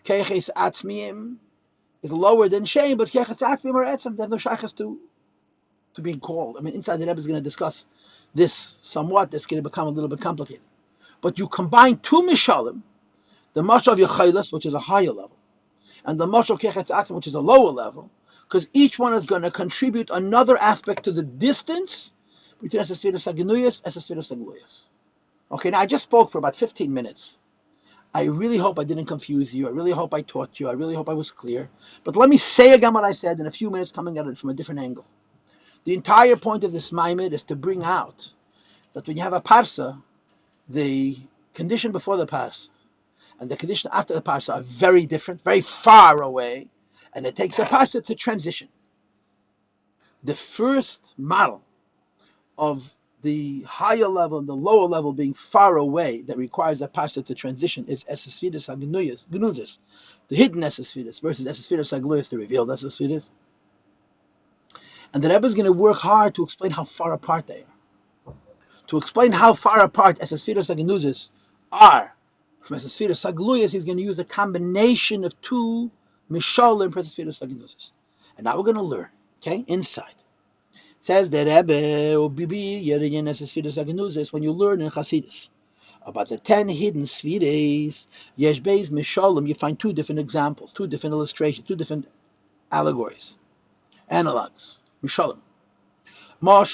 Keches Atzmim is lower than shame, but Keches Atzmim are etzem. They have no shaychus to being called. I mean, inside the Rebbe is going to discuss this somewhat. This is going to become a little bit complicated. But you combine 2 Mishalim, the mashal of Yecheles, which is a higher level, and the mashal of Keches Atzmim, which is a lower level, because each one is going to contribute another aspect to the distance between Esesfiris Agnuyas and Esesfiris Agluyas. Okay, now I just spoke for about 15 minutes. I really hope I didn't confuse you. I really hope I taught you. I really hope I was clear. But let me say again what I said in a few minutes, coming at it from a different angle. The entire point of this Maimed is to bring out that when you have a parsa, the condition before the parsa and the condition after the parsa are very different, very far away, and it takes a parsa to transition. The first model of the higher level and the lower level being far away that requires a parsa to transition is Esesfiris Agnuzes, the hidden Esesfiris, versus Esesfiris Agluyas, the revealed Esesfiris. And the Rebbe is going to work hard to explain how far apart they are. To explain how far apart Esesfiris Agnuzes are from Esesfiris Agluyas, he's going to use a combination of 2 Mishalim for Esesfiris Agnuzes. And now we're going to learn, okay, inside. Says the Rebbe, when you learn in Chassidus about the 10 hidden spheres, Yesh Beis Mishalom, you find two different examples, two different illustrations, two different allegories, analogs. Mishalom. One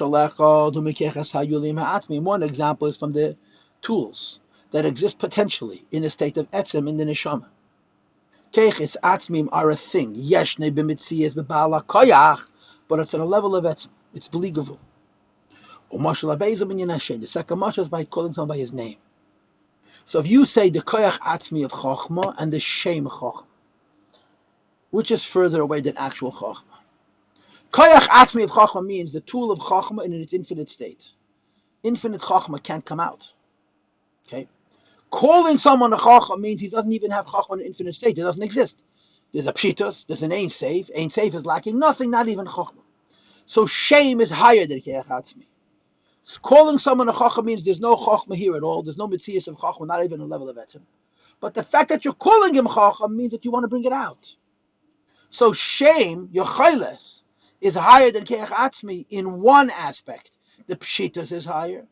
example is from the tools that exist potentially in a state of etzem in the neshama. Keiches atzmim are a thing. Yeshne b'mitzias b'bala koyach, but it's on a level of etzem. It's believable. The second mashal is by calling someone by his name. So if you say the koyach atzmi of chokhmah and the shem chokhmah, which is further away than actual chokhmah? Koyach atzmi of chokhmah means the tool of chokhmah in its infinite state. Infinite chokhmah can't come out. Okay, calling someone a chokhmah means he doesn't even have chokhmah in an infinite state. It doesn't exist. There's a pshitus, there's an ein seif. Ein seif is lacking nothing, not even chokhmah. So shame is higher than koyach atzmi. Calling someone a chokhmah means there's no chokhmah here at all. There's no mitzias of chokhmah, not even a level of etzem. But the fact that you're calling him chokhmah means that you want to bring it out. So shame, your chayles, is higher than koyach atzmi in one aspect. The pshitus is higher,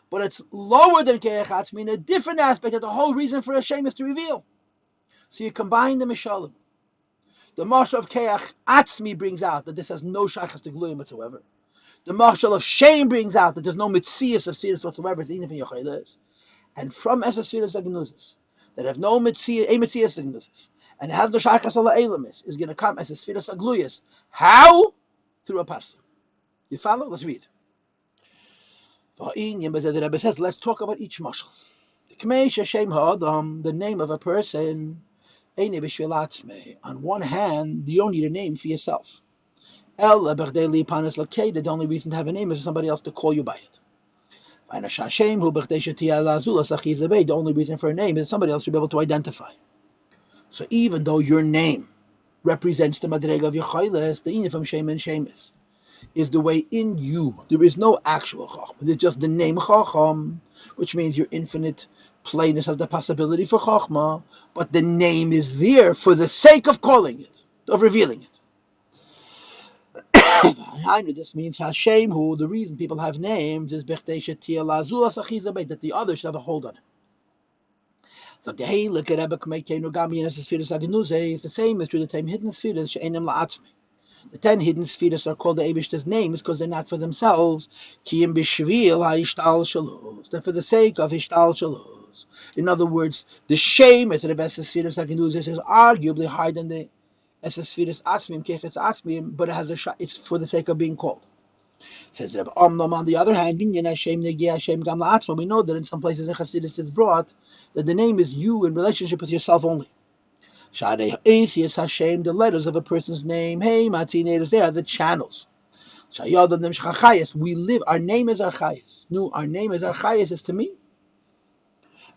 but it's lower than koyach atzmi in a different aspect. That the whole reason for a shame is to reveal. So you combine the mishalim. The mashal of koyach atzmi brings out that this has no shaychus to gluyim whatsoever. The mashal of shame brings out that there's no mitzias of sirus whatsoever, it's even your chayles. And from esas sfiras agnuzis that have no mitzias, a mitzias agnuzis, and has no shaychus ala elamis, is going to come as a sfiras agluyas. How? Through a parsha. You follow? Let's read. The Rebbe says, let's talk about each mashal. The name of a person. On one hand, you don't need a name for yourself. The only reason to have a name is for somebody else to call you by it. The only reason for a name is somebody else to be able to identify. So even though your name represents the madrega of your chayles, the inyan from shem and shemis is the way in you. There is no actual chacham. It's just the name chacham, which means your infinite plainness has the possibility for chachma, but the name is there for the sake of calling it, of revealing it. This means Hashem, who the reason people have names is that the other should have a hold on it. So the same is true. The 10 hidden spheres, the 10 hidden spheres are called the Eibishter's names because they're not for themselves. They're for the sake of Hishtal Shalos. In other words, the shame is the best spheres is arguably higher than the Esesphiris Atzmim, Keches Atzmim, but it's for the sake of being called. Says Rabbi Omnom, on the other hand, we know that in some places in Chassidus it's brought that the name is you in relationship with yourself only. Hashem, the letters of a person's name, hey, Matinators, they are the channels. We live, our name is our chayes. No, our name is our chayes, is to me.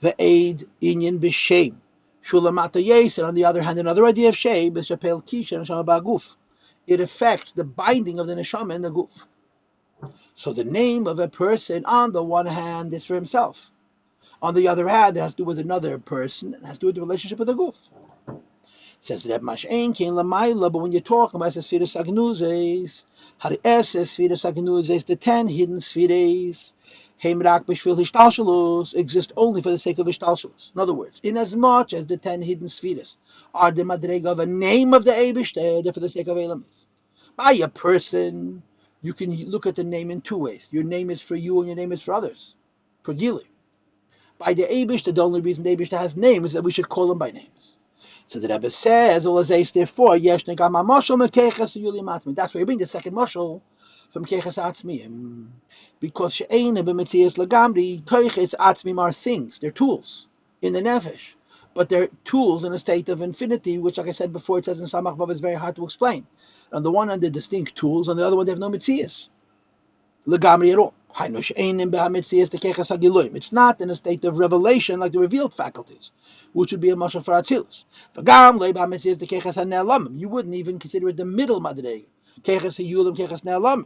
Ve'ed inyan b'shem. Shulamata Yesir, on the other hand, another idea of shame is Shapel Kisha and Neshama Ba'guf. It affects the binding of the Neshama and the Guf. So the name of a person, on the one hand, is for himself. On the other hand, it has to do with another person, it has to do with the relationship with the Guf. Says Reb Mash'en Kein Lamaila, but when you're talking about Sfiras Agnuzes, Sfiras Agnuzes, the 10 hidden Sfiras, exist only for the sake of Ishtalshalos. In other words, in as much as the 10 hidden spheres are the madrega of a name of the Eibishter, they're for the sake of Elamis. By a person, you can look at the name in two ways. Your name is for you and your name is for others. For Gili. By the Eibishter, the only reason the Eibishter has names is that we should call him by names. So the Rebbe says, therefore, that's why you bring the second mashal from Keches Atzmiyim, because she'eina b'metzias lagamri, Keches Atzmiyim are things, they're tools in the nefesh, but they're tools in a state of infinity, which, like I said before, it says in Samach Vav, is very hard to explain. On the one hand, they're distinct tools, on the other one, they have no metzias lagamri at all. It's not in a state of revelation like the revealed faculties, which would be a mashal for Atzilus. You wouldn't even consider it the middle madrega. Keches Hayulim, Keches Ne'alam.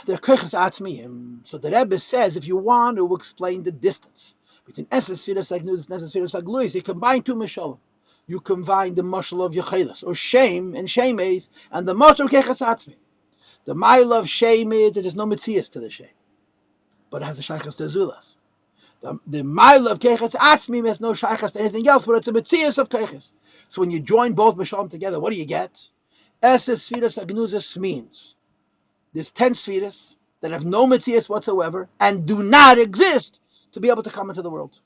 They're Keches Atzmiyim. So the Rebbe says, if you want to explain the distance between Esses Sfiras Agnuzis and Esses Sfiras Agluyis, you combine two Mishalim. you combine the mashal of Yechelis, or shame and shemes, and the mashal of Keches Atzmi. The mile of shame is that there's no mitzias to the shame, but it has a shaychas to Zulas. The mile of Keches Atzmi has no shaychas to anything else, but it's a mitzias of Keches. So when you join both Mashalim together, what do you get? Eses Sfiras Agnuzas means there's 10 Sfiras that have no mitzias whatsoever and do not exist to be able to come into the world.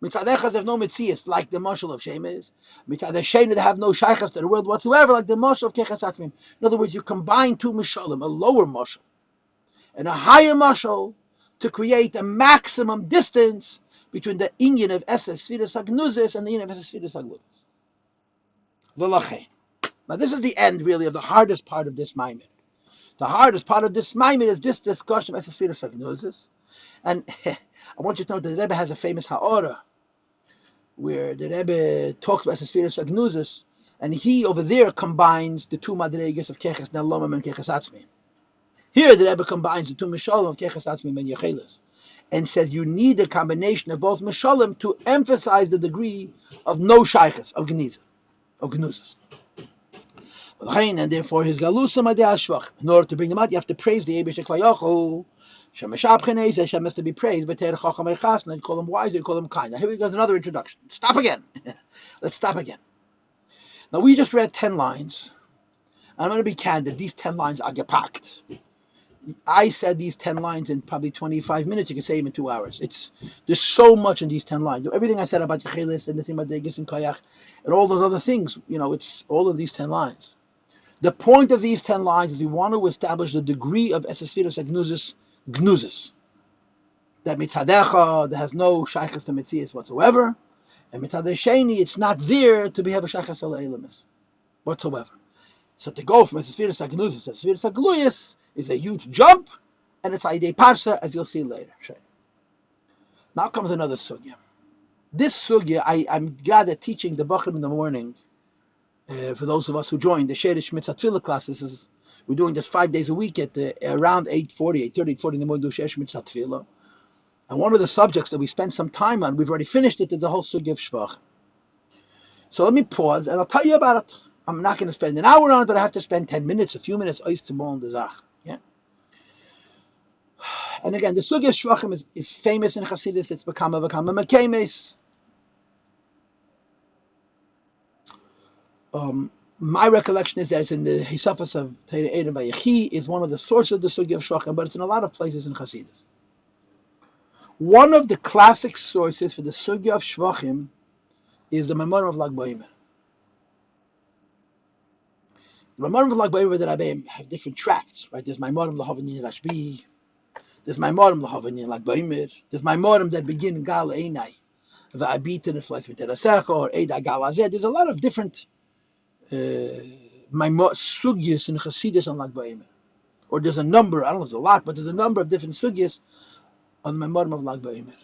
Mitzadechas have no mitzias like the mashal of Shem is. Mitzadechas they have no shaychas to the world whatsoever like the mashal of Keches Atzmim. In other words, you combine two mashalim, a lower mashal and a higher mashal, to create a maximum distance between the inyan of Eses Sfiras Agnuzis and the inyan of Eses Sfiras Agluzis. V'lachein. Now this is the end really of the hardest part of this maimed. The hardest part of this maimed is this discussion of Eses Sfiras Agnuzis. And I want you to know that the Rebbe has a famous ha'ora where the Rebbe talks about Sfiras Agnuzis, and he over there combines the two madregas of Keches Nalomim and Keches Atzmim. Here the Rebbe combines the two Mishalim of Keches Atzmim and Yechelis, and says you need a combination of both Mishalim to emphasize the degree of no shaychus, of Gnuzis. And therefore his Galusa Madei Ashvach. In order to bring them out, you have to praise the Eibush Kvayochel. Hashem has to be praised, but and call him wise, you call him kind. Now here goes another introduction. Stop again. Let's stop again. Now we just read 10 lines. I'm going to be candid. These 10 lines are gepackt. I said these 10 lines in probably 25 minutes. You can say them in 2 hours. There's so much in these 10 lines. Everything I said about Yechelis and the thing about Degis and Kayach and all those other things, it's all of these 10 lines. The point of these 10 lines is we want to establish the degree of Eses Sfiras Gnuzis. That mitzadecha, that has no shaychus to mitzias whatsoever, and mitzadeh sheni, it's not there to have a shaychus al elamis whatsoever. So to go from Eses Sfiras Gnuzis to Eses Sfiras Agluyis is a huge jump, and it's Aidei Parsa, as you'll see later. Now comes another sugya. This sugya, I'm glad at teaching the Bachrim in the morning. For those of us who joined the Shoresh Mitzvas Hatefilla classes, we're doing this 5 days a week at around 8:40 in the morning, do Shoresh Mitzvas Hatefilla. And one of the subjects that we spent some time on, we've already finished it, is the whole sugya of Shvach. So let me pause, and I'll tell you about it. I'm not going to spend an hour on it, but I have to spend 10 minutes, a few minutes, ois to mon de zach. Yeah. And again, the sugya of Shvachim is famous in Chassidus. It's become a mekemes. My recollection is that it's in the Hisafas of Teira Eden by Yechi, is one of the sources of the sugya of Shvachim, but it's in a lot of places in Chassidus. One of the classic sources for the sugya of Shvachim is the Maimorim of Lag BaOmer. The Maimorim of Lag BaOmer that I have different tracts, right? There's Maimorim L'Havanin Rashbi, there's Maimorim L'Havanin Lag BaOmer, there's Maimorim that begin Gal Einai, Va'abit and Fleis V'Terasecha, or Eida Gal Azeh. There's a lot of different sugyas in Chassidus on Lag BaOmer. Or there's a number, I don't know if there's a lot, but there's a number of different sugyas on the Maimorim of Lag BaOmer.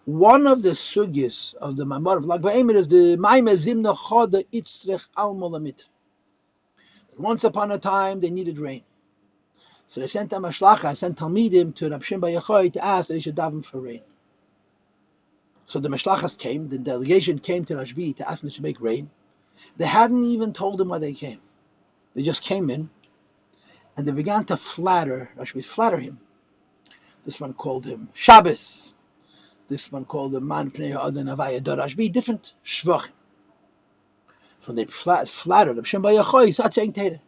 One of the sugyas of the Maimorim of Lag BaOmer is the Maimah Zimna Choda Itzrech Al Molamit. Once upon a time, they needed rain. So they sent a mashlacha, sent Talmidim to Rab Shimon Bar Yochai to ask that he should daven for rain. So the mashlachas came, the delegation came to Rashbi to ask him to make rain. They hadn't even told him why they came. They just came in, and they began to flatter him. This one called him Shabbos. This one called him Man Pnei Ha'adan Avaya Dor Rashbi, different shvachim. So they flattered Rab Shimon Bar Yochai, he started saying Teira.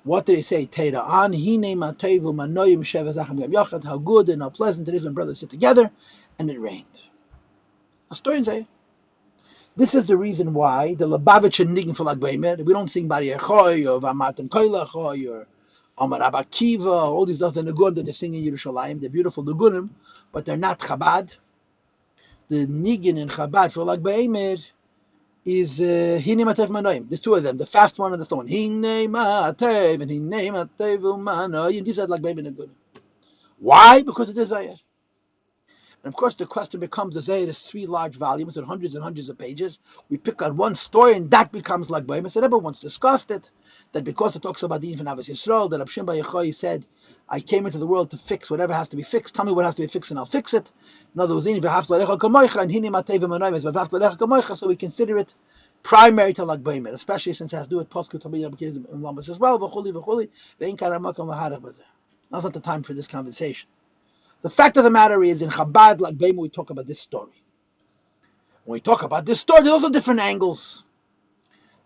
What did he say? Teira an hine matevu manoyim sheva zachem gam yachad. How good and how pleasant it is when brothers sit together, and it rained. Historians say this is the reason why the Lubavitcher niggin for Lag BaOmer, we don't sing Bar Yechoy or Vamatem Koilachoy or Amar Rabbi Kiva, all these other nigunim that they sing in Yerushalayim. They're beautiful nigunim, but they're not Chabad. The niggin in Chabad for Lag BaOmer is Hine Matev Manoim. There's two of them, the fast one and the slow one. Hine Matev and Hine Matev Manoim. These are Lag BaOmer nigunim. Why? Because of desire. And of course, the question becomes: the Zohar is 3 large volumes and hundreds of pages. We pick out one story, and that becomes like B'Yom. So Rebbe once discussed it, that because it talks about the infant Avos Yisrael, that Rab Shimon Bar Yochai said, "I came into the world to fix whatever has to be fixed. Tell me what has to be fixed, and I'll fix it." In other words, so we consider it primary to Lag B'Yom, especially since it has to do with Posku Tamid and Lamas as well. Now's not the time for this conversation. The fact of the matter is, in Chabad, Lag B'Yom, we talk about this story. When we talk about this story, there's also different angles.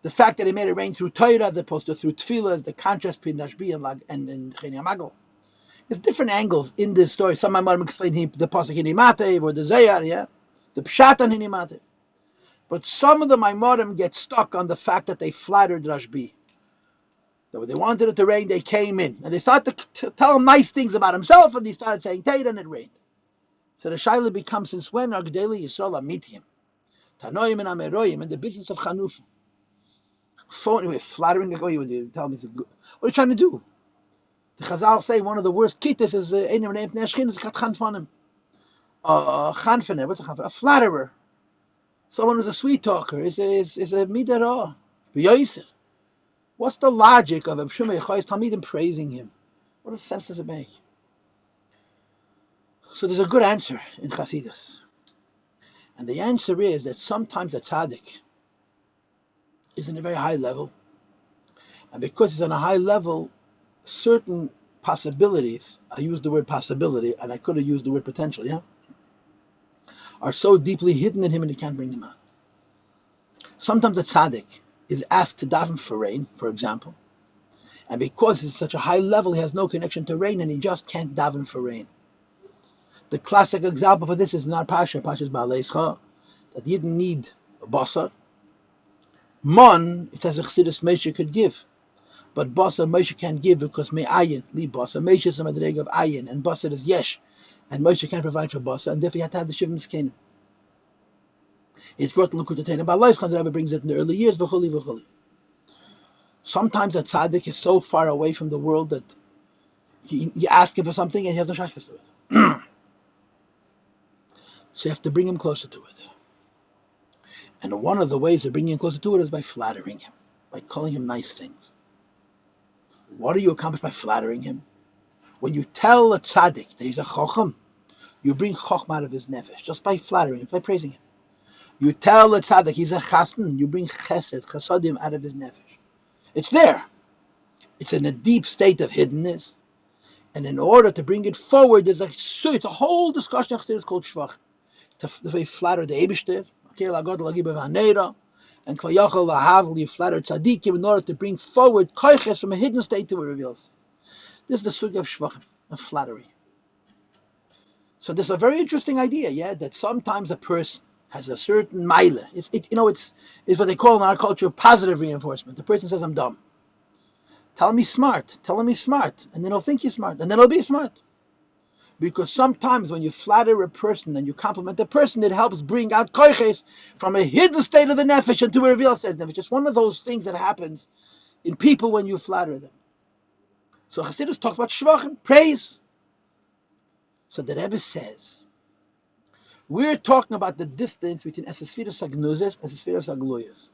The fact that he made it rain through Torah, as opposed to through Tefillah, is the contrast between Nashbi and Cheni Amagel. There's different angles in this story. Some might explain the pasuk Hinimatev or the Zayar, the Pshat on Hinimatev. But some of the Maimorim get stuck on the fact that they flattered Rashbi. That when they wanted it to rain, they came in. And they started to tell him nice things about himself, and he started saying Torah, and it rained. So the Shaila becomes, since when are Gedolei Yisrael Amitim? Tanoim and Ameroim, in the business of Chanuf. Anyway, flattering, you would tell me, what are you trying to do? The Chazal say one of the worst kittas is Einim Reim Neshchin is Kat Chanfanim. Chanfanim, what's a Chanfanim? A flatterer. Someone who's a sweet talker is a midarah. B'yoyser. What's the logic of Shimei Chay's Talmidim praising him? What sense does it make? So there's a good answer in Chassidus. And the answer is that sometimes a tzaddik is in a very high level. And because he's on a high level, certain possibilities, I use the word possibility, and I could have used the word potential, are so deeply hidden in him and he can't bring them out. Sometimes a tzaddik is asked to daven for rain, for example, and because he's such a high level, he has no connection to rain, and he just can't daven for rain. The classic example for this is in our Pasha's Baalei Ischa, that you didn't need a basar. Mon, it says a Chassidus Moshe could give, but basar Moshe can't give because me'ayin, li basar. Moshe is a madreg of ayin, and basar is yesh, and Moshe can't provide for basar, and therefore he had to have the Shiv Miskenim. It's brought to Likutei Torah. Baalei Ischa, the Rebbe brings it in the early years, v'chuli. Sometimes a tzaddik is so far away from the world that you ask him for something and he has no shaykhs to it. So you have to bring him closer to it. And one of the ways of bringing him closer to it is by flattering him, by calling him nice things. What do you accomplish by flattering him? When you tell a tzaddik that he's a chocham, you bring chochma out of his nefesh, just by flattering him, by praising him. You tell a tzaddik he's a chassan, you bring chesed, chasadim out of his nefesh. It's there. It's in a deep state of hiddenness. And in order to bring it forward, it's a whole discussion it's called shvach. The way you flatter the Eibishter, and kvayachol lahav, you flatter tzaddikim in order to bring forward koiches from a hidden state to a revealed state. This is the sugi of shvach, of flattery. So this is a very interesting idea, that sometimes a person has a certain mile. It's what they call in our culture positive reinforcement. The person says, I'm dumb. Tell him he's smart. And then he'll think he's smart. And then he'll be smart. Because sometimes when you flatter a person and you compliment the person, it helps bring out koiches from a hidden state of the nefesh into a revealed state of the nefesh. It's one of those things that happens in people when you flatter them. So Chassidus talks about shvachim, praise. So the Rebbe says, we're talking about the distance between Esesfiras Hagnuzes and Esesfiras Hagluyas.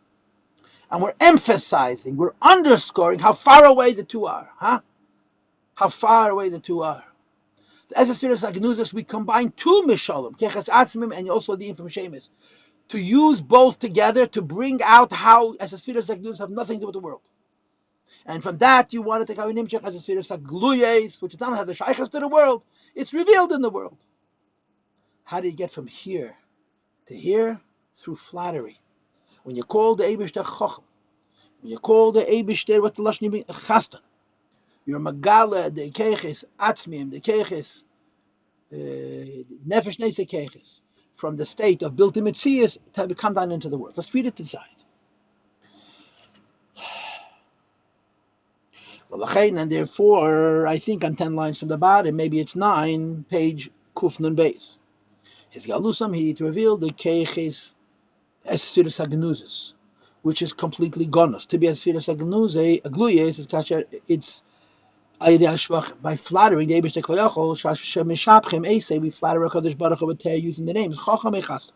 And we're emphasizing, we're underscoring how far away the two are. How far away the two are. The Esesfiras Hagnuzes, we combine two Mishalim, Keches Atzmim and also the Infam Shemes, to use both together to bring out how Esesfiras Hagnuzes have nothing to do with the world. And from that, you want to take out Nimshach Esesfiras Hagluyas, which does not have the Shaykhs to the world. It's revealed in the world. How do you get from here to here? Through flattery. When you call the Eibishter Chochem, when you call the Eibishter, what the Lashon means, Chastan, you're Magala, the Keiches, Atzmim, the Keiches, Nefesh Neise Keiches, from the state of built-in Metzias to come down into the world. Let's read it inside. And therefore, I think on 10 lines from the bottom, maybe it's 9, page Kuf Nun Beis. His Galusam, he to reveal the Keiches Esfiras Hagnuzes, which is completely gonus. To be Esfiras Hagnuzes, it's By flattering the Eibush Koyachol, Shemishapchem Ese, we flatter HaKadosh Baruch Hu with Teir using the names Chacham Echasta.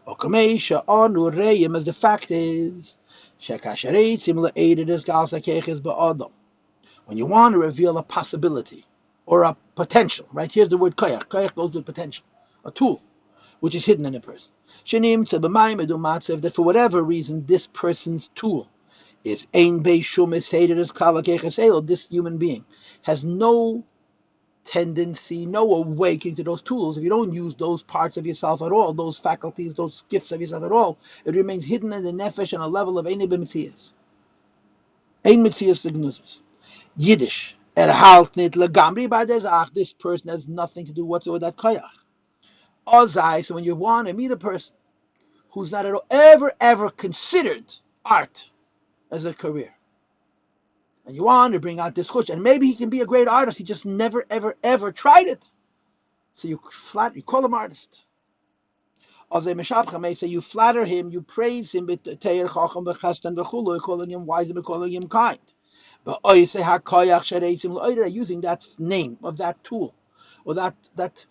Okameisha Anu Reim, as the fact is, Shekashareit Simla aided as Galsa Keches Ba'adam. When you want to reveal a possibility or a potential, right? Here's the word Koyach. Koyach goes with potential, a tool which is hidden in a person. Shenim Tzabamayim Edu Matzev, that for whatever reason this person's tool is Ein Beishum Esated as Kala Keches Elo, this human being has no tendency, no awakening to those tools. If you don't use those parts of yourself at all, those faculties, those gifts of yourself at all, it remains hidden in the nefesh on a level of Ein B'Metzias. Ein Metzias L'Gnuzes. Yiddish. Halt nit legamri by this person has nothing to do whatsoever with that koyach. Ozai, so when you want to meet a person who's not at all ever considered art as a career, and you want to bring out this chush, and maybe he can be a great artist, he just never ever tried it. So you call him artist. So you flatter him, you praise him, calling him wise and calling him kind. But using that name of that tool, or that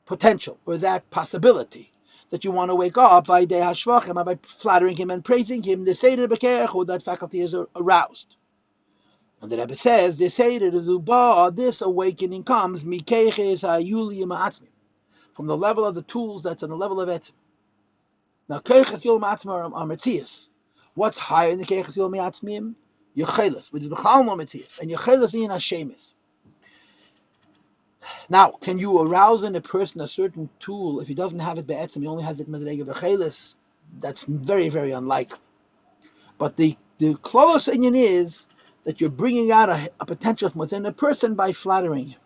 potential, or that possibility that you want to wake up by flattering him and praising him, that faculty is aroused. And the Rebbe says, this awakening comes from the level of the tools that's on the level of etzim. Now, keiches yul ma'atzmim are metzias. What's higher in the keiches yul ma'atzmim? Yecheles, which is b'chal no metzias, and yecheles in hashemis. Now, can you arouse in a person a certain tool if he doesn't have it be'etzim, he only has it medrega b'cheles? That's very, very unlikely. But the close opinion is that you're bringing out a potential from within a person by flattering him.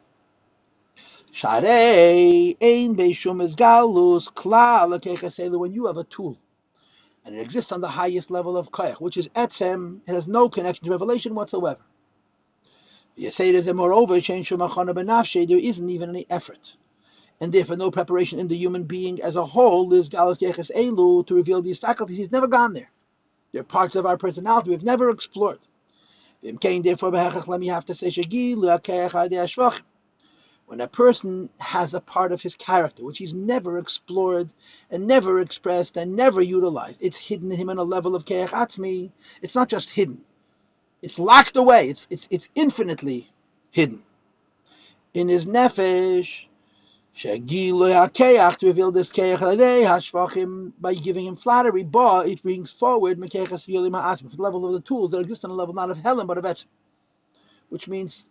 Sharei ein beishum es galus klal keiches, when you have a tool and it exists on the highest level of koyach, which is etzem, it has no connection to revelation whatsoever. You say there's a moreover, there isn't even any effort, and therefore no preparation in the human being as a whole is galus keiches elu to reveal these faculties. He's never gone there. They're parts of our personality we've never explored. Therefore, we have to say when a person has a part of his character which he's never explored and never expressed and never utilized, it's hidden in him on a level of keach atzmi. It's not just hidden; it's locked away. It's infinitely hidden in his nefesh. To reveal this keach by giving him flattery, but it brings forward for the level of the tools that exist on a level not of Helen but of Etzem, which means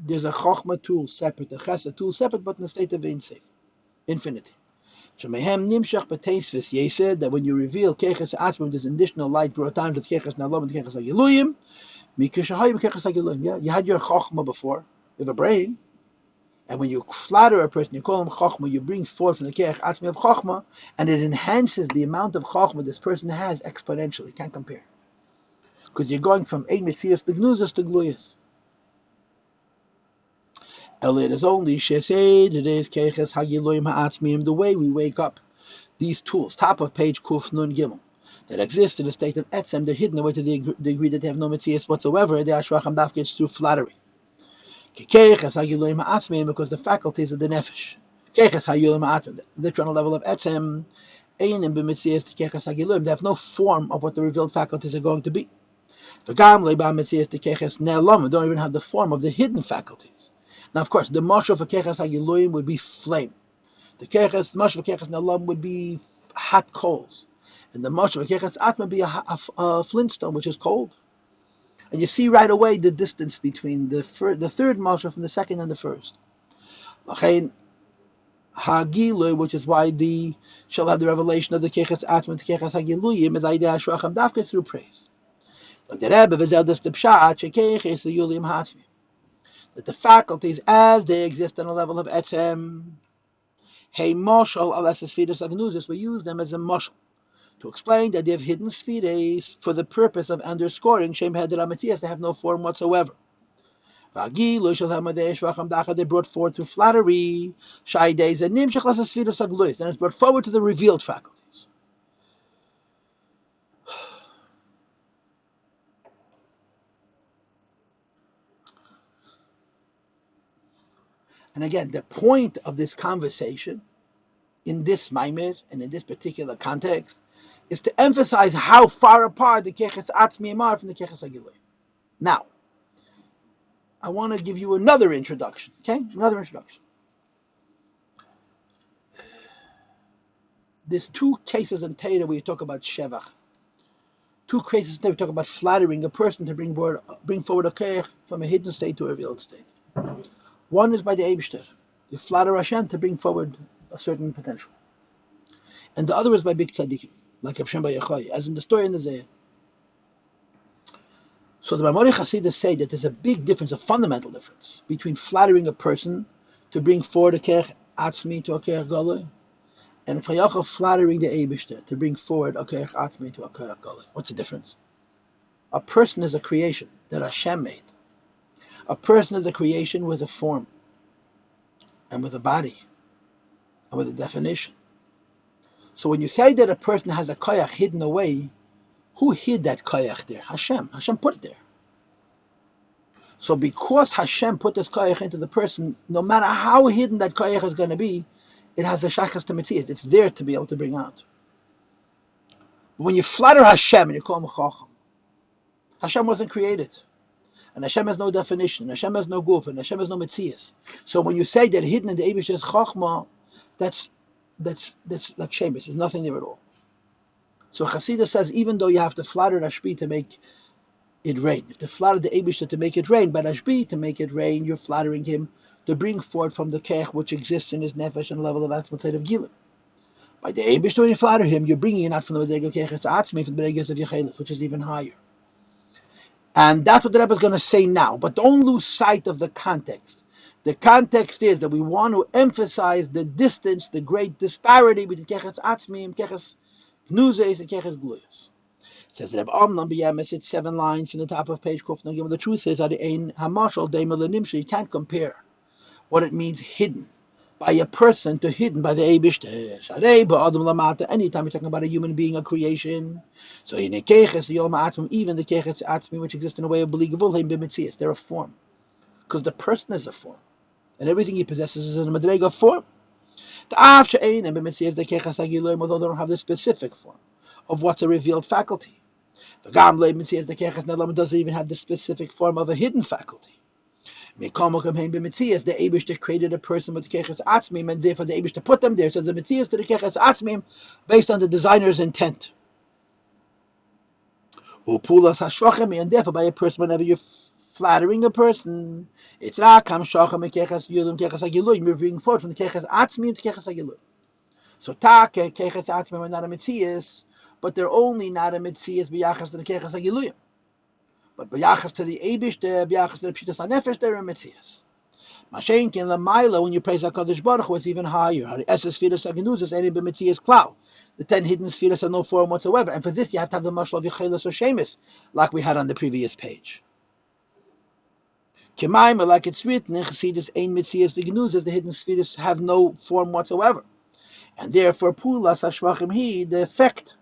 there's a chokhmah tool separate, a chesed tool separate, but in the state of Ein Seif, infinity. That when you reveal keches atzmim, there's an additional light brought down to the keches nalam and the keches hagiluyim. Yeah, you had your chokhmah before, with the brain. And when you flatter a person, you call him Chokhmah, you bring forth from the Keach Atzmi of Chokhmah, and it enhances the amount of Chokhmah this person has exponentially. Can't compare. Because you're going from Ein Metzias to Gnuzas to Gluyas. It is only Shesed, it is Keches Hagiloim Ha'atzmim, the way we wake up these tools, top of page Kuf Nun Gimel, that exist in a state of Etzem, they're hidden away to the degree that they have no Metzias whatsoever, they are Shvacham Dafkech through flattery. Because the faculties of the nefesh, the on a level of etzem, they have no form of what the revealed faculties are going to be. They don't even have the form of the hidden faculties. Now, of course, the mashal for keches hagiluim would be flame. The mashal for keches ne'elam would be hot coals, and the mashal for keches atma would be a flintstone, which is cold. And you see right away the distance between the third mashal from the second and the first. Which is why the shall have the revelation of the keches atman to keches hagiluyim is idea shvacham dafka through praise. Like the Rebbe v'zel this pshat shekeches liyulim hatzmi, that the faculties as they exist on a level of etzem, hey mashal alas esfidas agnuzis, we use them as a mashal to explain that they have hidden spheres for the purpose of underscoring Shem Heder HaMetzias, they have no form whatsoever. They brought forward through flattery, then it's brought forward to the revealed faculties. And again, the point of this conversation in this maimed and in this particular context is to emphasize how far apart the keches atzmi are from the keches hagilui. Now, I want to give you another introduction. Okay, another introduction. There's two cases in Torah where you talk about shevach. Two cases that we talk about flattering a person to bring forward a keich from a hidden state to a revealed state. One is by the Eibishter. You flatter Hashem to bring forward a certain potential. And the other is by big tzaddikim, like Hashem by Yochai, as in the story in the Zayah. So the Mamori Chassidas say that there's a big difference, a fundamental difference, between flattering a person to bring forward a keich atzmi to a keich goloi, and flattering the Eibishter to bring forward a keich atzmi to a keich goloi. What's the difference? A person is a creation that Hashem made. A person is a creation with a form, and with a body, and with a definition. So when you say that a person has a koyach hidden away, who hid that koyach there? Hashem. Hashem put it there. So because Hashem put this koyach into the person, no matter how hidden that koyach is going to be, it has a shachas to mitzias. It's there to be able to bring out. When you flatter Hashem and you call him chacham, Hashem wasn't created. And Hashem has no definition, and Hashem has no guf, and Hashem has no metzias. So when you say that hidden in the Eibush is chachma, that's like shemus. There's nothing there at all. So Chassidus says, even though you have to flatter Rashbi to make it rain, you have to flatter the Eibush to make it rain, but Rashbi to make it rain, you're flattering him to bring forth from the kech which exists in his nefesh and level of atzmatzeit of gilim. By the Eibush, when you flatter him, you're bringing it out from the Bedeg of kech atzmi, from the Bedeg of Yechelis, which is even higher. And that's what the Rebbe is going to say now. But don't lose sight of the context. The context is that we want to emphasize the distance, the great disparity between keches atzmim, keches gnuzes, and keches gluyas. It says the Rebbe Amnon b'yemes, it's 7 lines from the top of page Kuf Nagim. The truth is that ein hamashal deimel lenimsha. You can't compare what it means hidden by a person to hidden by the Eibishter. Sharei ba'adam lamata. Anytime you're talking about a human being, a creation. So in a keches yom atzmim, even the keches atzmim which exist in a way of believable, they're a form, because the person is a form, and everything he possesses is in a madrega form. The after ein and b'mitzias the keches hagiloim, although they don't have the specific form of what's a revealed faculty. The gam le'mitzias the keches nelam doesn't even have the specific form of a hidden faculty. The Eibush created a person with the keches atzmim, and therefore the Eibush put them there. So the mitzias to the keches atzmim based on the designer's intent. And therefore by a person, whenever you're flattering a person, it's rakam shacham keches yulum keches hagiluim. You're bringing forward from the keches atzmim to keches hagiluim. So keches atzmim are not a mitzias, but they're only not a mitzias b'yachas to the keches hagiluim. But b'yachas to the Eibush, b'yachas to the pshitas hanefesh, they're a mitzias. Mashenkin l'mayla, when you praise HaKadosh Baruch Hu, it's even higher. Esses sfiras hagenuzas any b'mitzias klau. The 10 hidden spheres have no form whatsoever, and for this you have to have the mashal of Yechelis or Shemus, like we had on the previous page. Kemaim, like it's written in Chassidus, ein mitzias the genuzas, the hidden spheres have no form whatsoever, and therefore pulas hashvachim the effect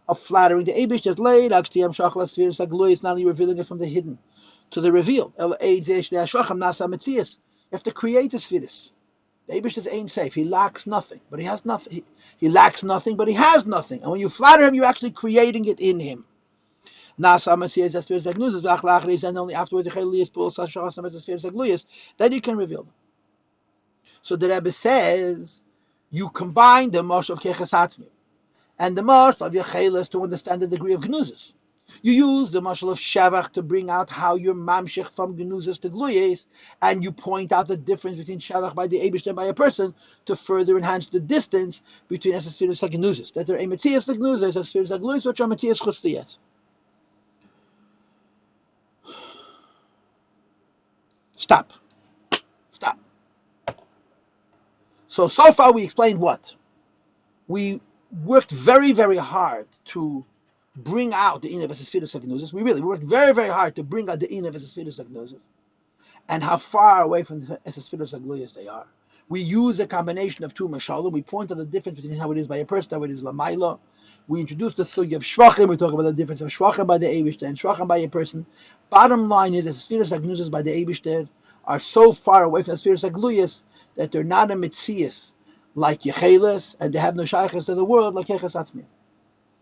of flattering the Eibush is laid. Akhtiyam shachla spheres haglui is not only revealing it from the hidden to the revealed. El eidesh the hashvachim nasa mitzias. You have to create the spheres. The Eibush is ain't safe. He lacks nothing, but he has nothing. He lacks nothing, but he has nothing. And when you flatter him, you're actually creating it in him. And only afterwards then you can reveal them. So the Rebbe says you combine the Moshe of Keches Hatzmim and the Moshe of Yechelis to understand the degree of Gnuzas. You use the mashal of Shavach to bring out how you're mamshich from Genuzas to Gluyes, and you point out the difference between Shavach by the Eibush and by a person to further enhance the distance between Esesphiras and Genuzas. That there are Emetzias to Genuzas, Esesphiras and Gluyes, which are Metzias Chutz. Stop. So far we explained what? We worked very, very hard to bring out the Ina Vesesfiras Hagnuzas. We worked very, very hard to bring out the Ina Vesesfiras Hagnuzas and how far away from the Esesfiras Hagluyas they are. We use a combination of two mashalim. We point out the difference between how it is by a person, how it is lamaila. We introduce the sugi of shvachim. We talk about the difference of shvachim by the Eibishter and shvachim by a person. Bottom line is Esesfiras Hagnuzas by the Eibishter are so far away from the spheres Agluyas that they're not a Mitzias like Yecheles, and they have no Shaykhs to the world like Yeches Atzmi.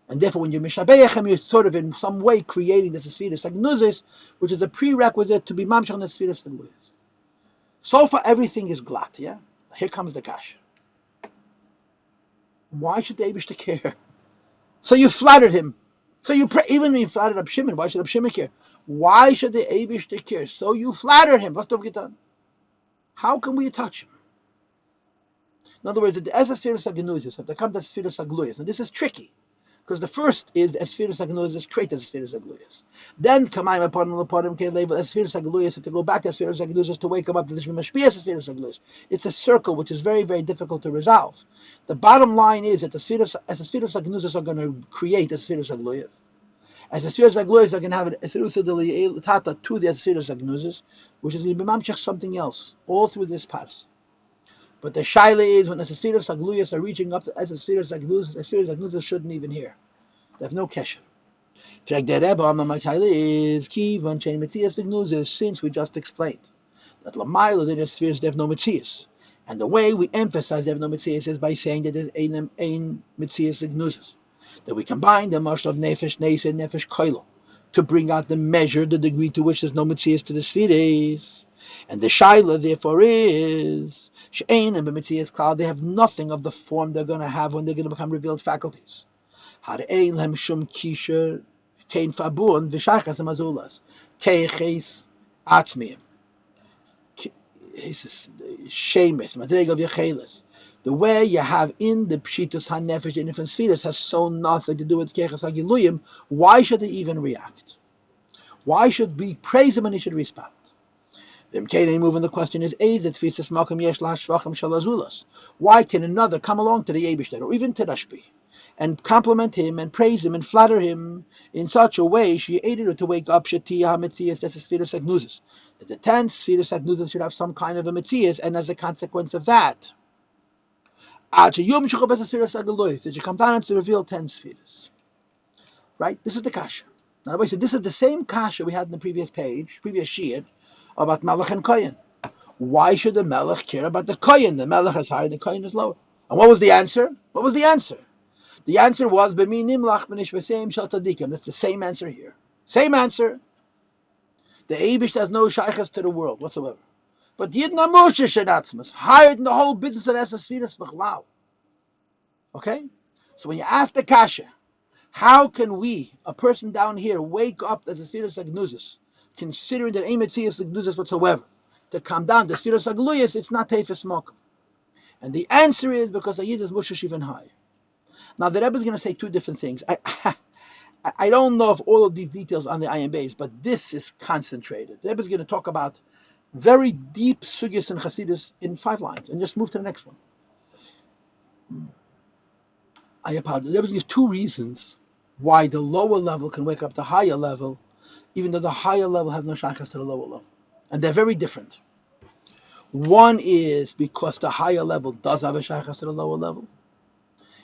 And therefore, when you're Mishabeyachem, you're sort of in some way creating the spheres Agnuzis, which is a prerequisite to be Mamshach on the spheres Agluyas. So far, everything is glatt, yeah? Here comes the Kasha. Why should the Eibush care? So you flattered him. So you even when you flattered Rab Shimon, why should Rab Shimon care? Why should the Eibush care? So you flattered him. What's the How can we touch him? In other words, the Esespheres Agnuzis have to come to Esespheres Agluyas. And this is tricky. Because the first is the Esespheres Agnuzis create Esespheres Agluyas. Then Kamayim upon him can label Esespheres Agluyas to go back to Esespheres Agluyas to wake him up to the Mashpia Esespheres Agluyas. It's a circle which is very, very difficult to resolve. The bottom line is that the Esespheres Agnuzis are going to create Esespheres Agluyas. As Esespheres Agluyas are going to have an Esrusa de Tata to the Esespheres Agnuzis, which is going to be Mamshach something else, all through this pass. But the shaila is when the Esespheres Agluyas are reaching up to Esespheres Agnuzis shouldn't even hear. They have no kesher. Since we just explained that Lamaila in Esespheres they have no Metzias. And the way we emphasize they have no Metzias is by saying that there's ein Metzias Agnuzis. That we combine the mashal of Nefesh Neisa and Nefesh Koilo to bring out the measure, the degree to which there's no Metzias to the Spheres. And the shaila therefore is She'ein and b'mitzias klal, they have nothing of the form they're going to have when they're going to become revealed faculties. Har'ein lehem shum kisher kein fabun v'shaychas amazulas keiches atzmiyim. Shemes madreg of yecheles. The way you have in the pshitus hanefesh in different spheres has so nothing to do with keiches agiluyim. Why should they even react? Why should we praise him and he should respond? Moving the question is, why can another come along to the Eibishter or even to Rashbi and compliment him and praise him and flatter him in such a way she aided her to wake up that the 10 Sfiras Agnuzis should have some kind of a Metzias, and as a consequence of that, that you come down to reveal 10 Sfiras. Right? This is the Kasha. Now, I said this is the same Kasha we had in the previous Shir, about Melech and Kohen. Why should the Melech care about the Kohen? The Melech is higher, the Kohen is lower. And what was the answer? The answer was B'mi Nimlach B'nish V'seim Shel Tzadikim. That's the same answer here. Same answer. The Eibush has no shaykhs to the world whatsoever. But Yidna Moshe Shenatzmas, higher than the whole business of Esespheres B'chlal. Okay? So when you ask the Kasha, how can we, a person down here, wake up as a Esespheres Agnuzis, considering that ain't Metzias Agnuzis whatsoever, to come down to Esespheres Agluyas, it's not Teifes Mokum. And the answer is because a Yid is Mushish even higher. Now the Rebbe is going to say two different things. I don't know of all of these details on the Ayin Beis, but this is concentrated. The Rebbe is going to talk about very deep sugyas and chasidus in 5 lines, and just move to the next one. I apologize. The Rebbe gives 2 reasons why the lower level can wake up the higher level, even though the higher level has no shaykhs to the lower level. And they're very different. One is because the higher level does have a shaykhs to the lower level.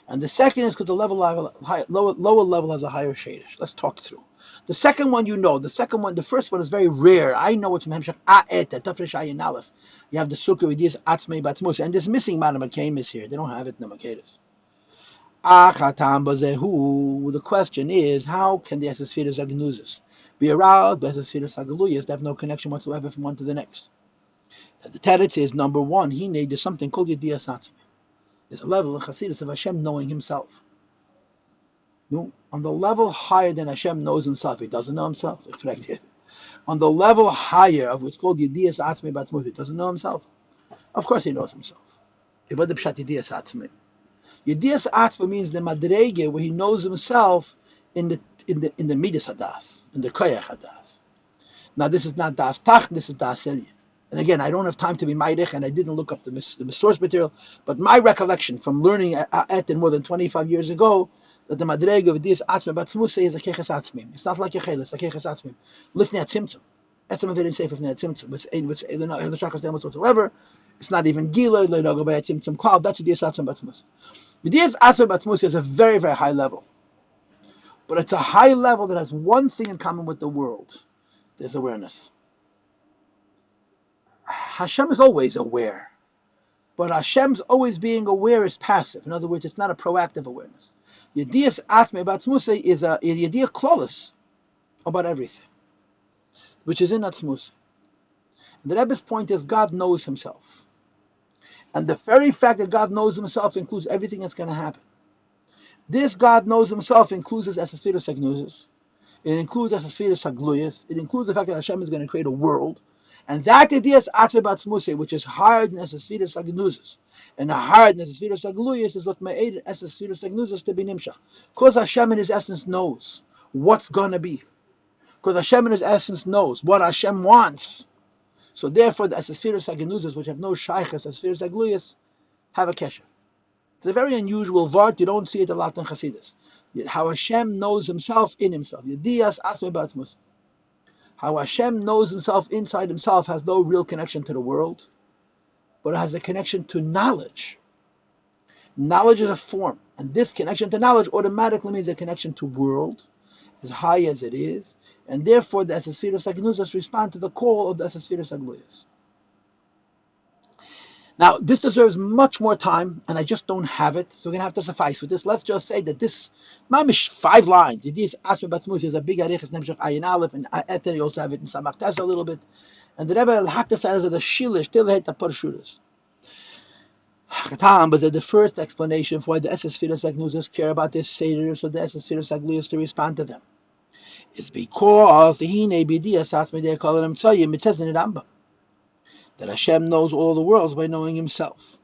And the second is because the lower level has a higher shadish. Let's talk through. The second one the first one is very rare. I know it's from Hemshach A'et, Tafresh Ayin Aleph. You have the Sukkah with these Atzmei Batzmus, and this missing Madam is here. They don't have it in the Makedas. The question is, how can the Esespheres Agnuzis be aroused by Esespheres Agluyas that have no connection whatsoever from one to the next? And the teretz is, number one, there's something called Yediyas Atzmi. There's a level of Chasidus of Hashem knowing himself. No, on the level higher than Hashem knows himself, he doesn't know himself. On the level higher of what's called Yediyas Atzmi Batzmus, he doesn't know himself. Of course he knows himself. What the pshat Yediyas Atzmi? Yediyas Atzma means the madrege where he knows himself in the midas hadas, in the koyach hadas. Now this is not das tach, this is das elyon. And again, I don't have time to be maidich, and I didn't look up the source material, but my recollection from learning at more than 25 years ago that the madrege of Yediyas Atzma Batzmus is a keches atzmim. It's not like Yecheles, it's a keches atzmim. Lifnei atzimtzum. That's something they didn't say for Lifnei atzimtzum. Which they're not the shachas demos whatsoever. It's not even gila. They don't go by atzimtzum cloud. That's Yediyas Atzma Batzmus. Yediyas Atzma Batzmus is a very, very high level. But it's a high level that has one thing in common with the world. There's awareness. Hashem is always aware. But Hashem's always being aware is passive. In other words, it's not a proactive awareness. Yediyas Asmei Batzmusei is a Yediyah Klolos about everything, which is in Atzmusei. The Rebbe's point is God knows himself. And the very fact that God knows himself includes everything that's going to happen. This God knows himself includes his Esesphiros Agnuzis. It includes Esesphiros Agluyas. It includes the fact that Hashem is going to create a world. And that idea is Atzmei Batzmusei, which is higher than Esesphiros Agnuzis. And higher than Esesphiros Agluyas is what made Esesphiros Agnuzis to be Nimshach. Because Hashem in his essence knows what's going to be. Because Hashem in his essence knows what Hashem wants. So therefore the Esesphiros Agnuzis, which have no Shaychas, Esesphiros Agluyas, have a kesher. It's a very unusual word. You don't see it a lot in Chassidus. How Hashem knows himself in himself. Yediyas Asmei Batzmusei. How Hashem knows himself inside himself has no real connection to the world, but it has a connection to knowledge. Knowledge is a form, and this connection to knowledge automatically means a connection to world, as high as it is, and therefore the Esesphiros Agnuzis respond to the call of the Esesphiros Agluyas. Now, this deserves much more time, and I just don't have it, so we're going to have to suffice with this. Let's just say that this, mamish 5 lines, Yediyas Asmei Batzmusei is a big arichas Nemshach Ayin Aleph, and Eter you also have it in Samach Tes a little bit, and the Rebbe Hakta says that the Shilish still hate the Parshudas. But the first explanation for why the Esesphiros Agnuzis care about this Seder, so the Esesphiros Agluyas to respond to them, is because the Hine B'Yediyas Asmei they call them Tzayim, it says in the Rambam that Hashem knows all the worlds by knowing himself.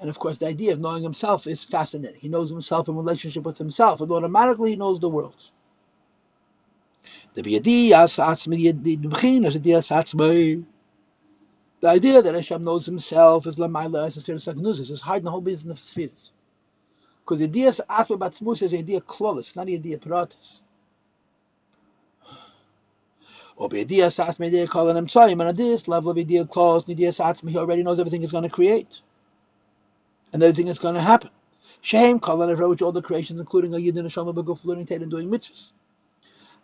And of course the idea of knowing himself is fascinating. He knows himself in relationship with himself, and automatically he knows the worlds. The idea that Hashem knows himself is Lamaila Esesphiros Agnuzis. It's hard in the whole business of Sfiris. Because the idea of Asmei Batzmusei is the idea of Klolos, not the idea of Pratis. Or B'Yediyas Asmei they call them Tzayim, and at this level of Yediyah Klolos, Yediyas Asmei, he already knows everything is going to create. And everything is going to happen. Shem call it which all the creations, including a Yid and a Neshama B'guf learning Torah and doing mitzvahs.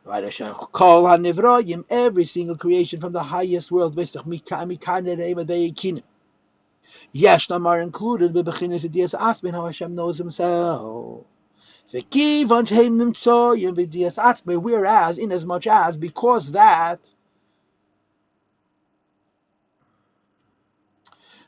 Right, Hashem call HaNivrayim, every single creation from the highest world, V'estach Mikanei V'Yikinim. Yesh Namar included, B'Bechinas Yediyas Asmei, how Hashem knows himself. Whereas, in as much as, because that,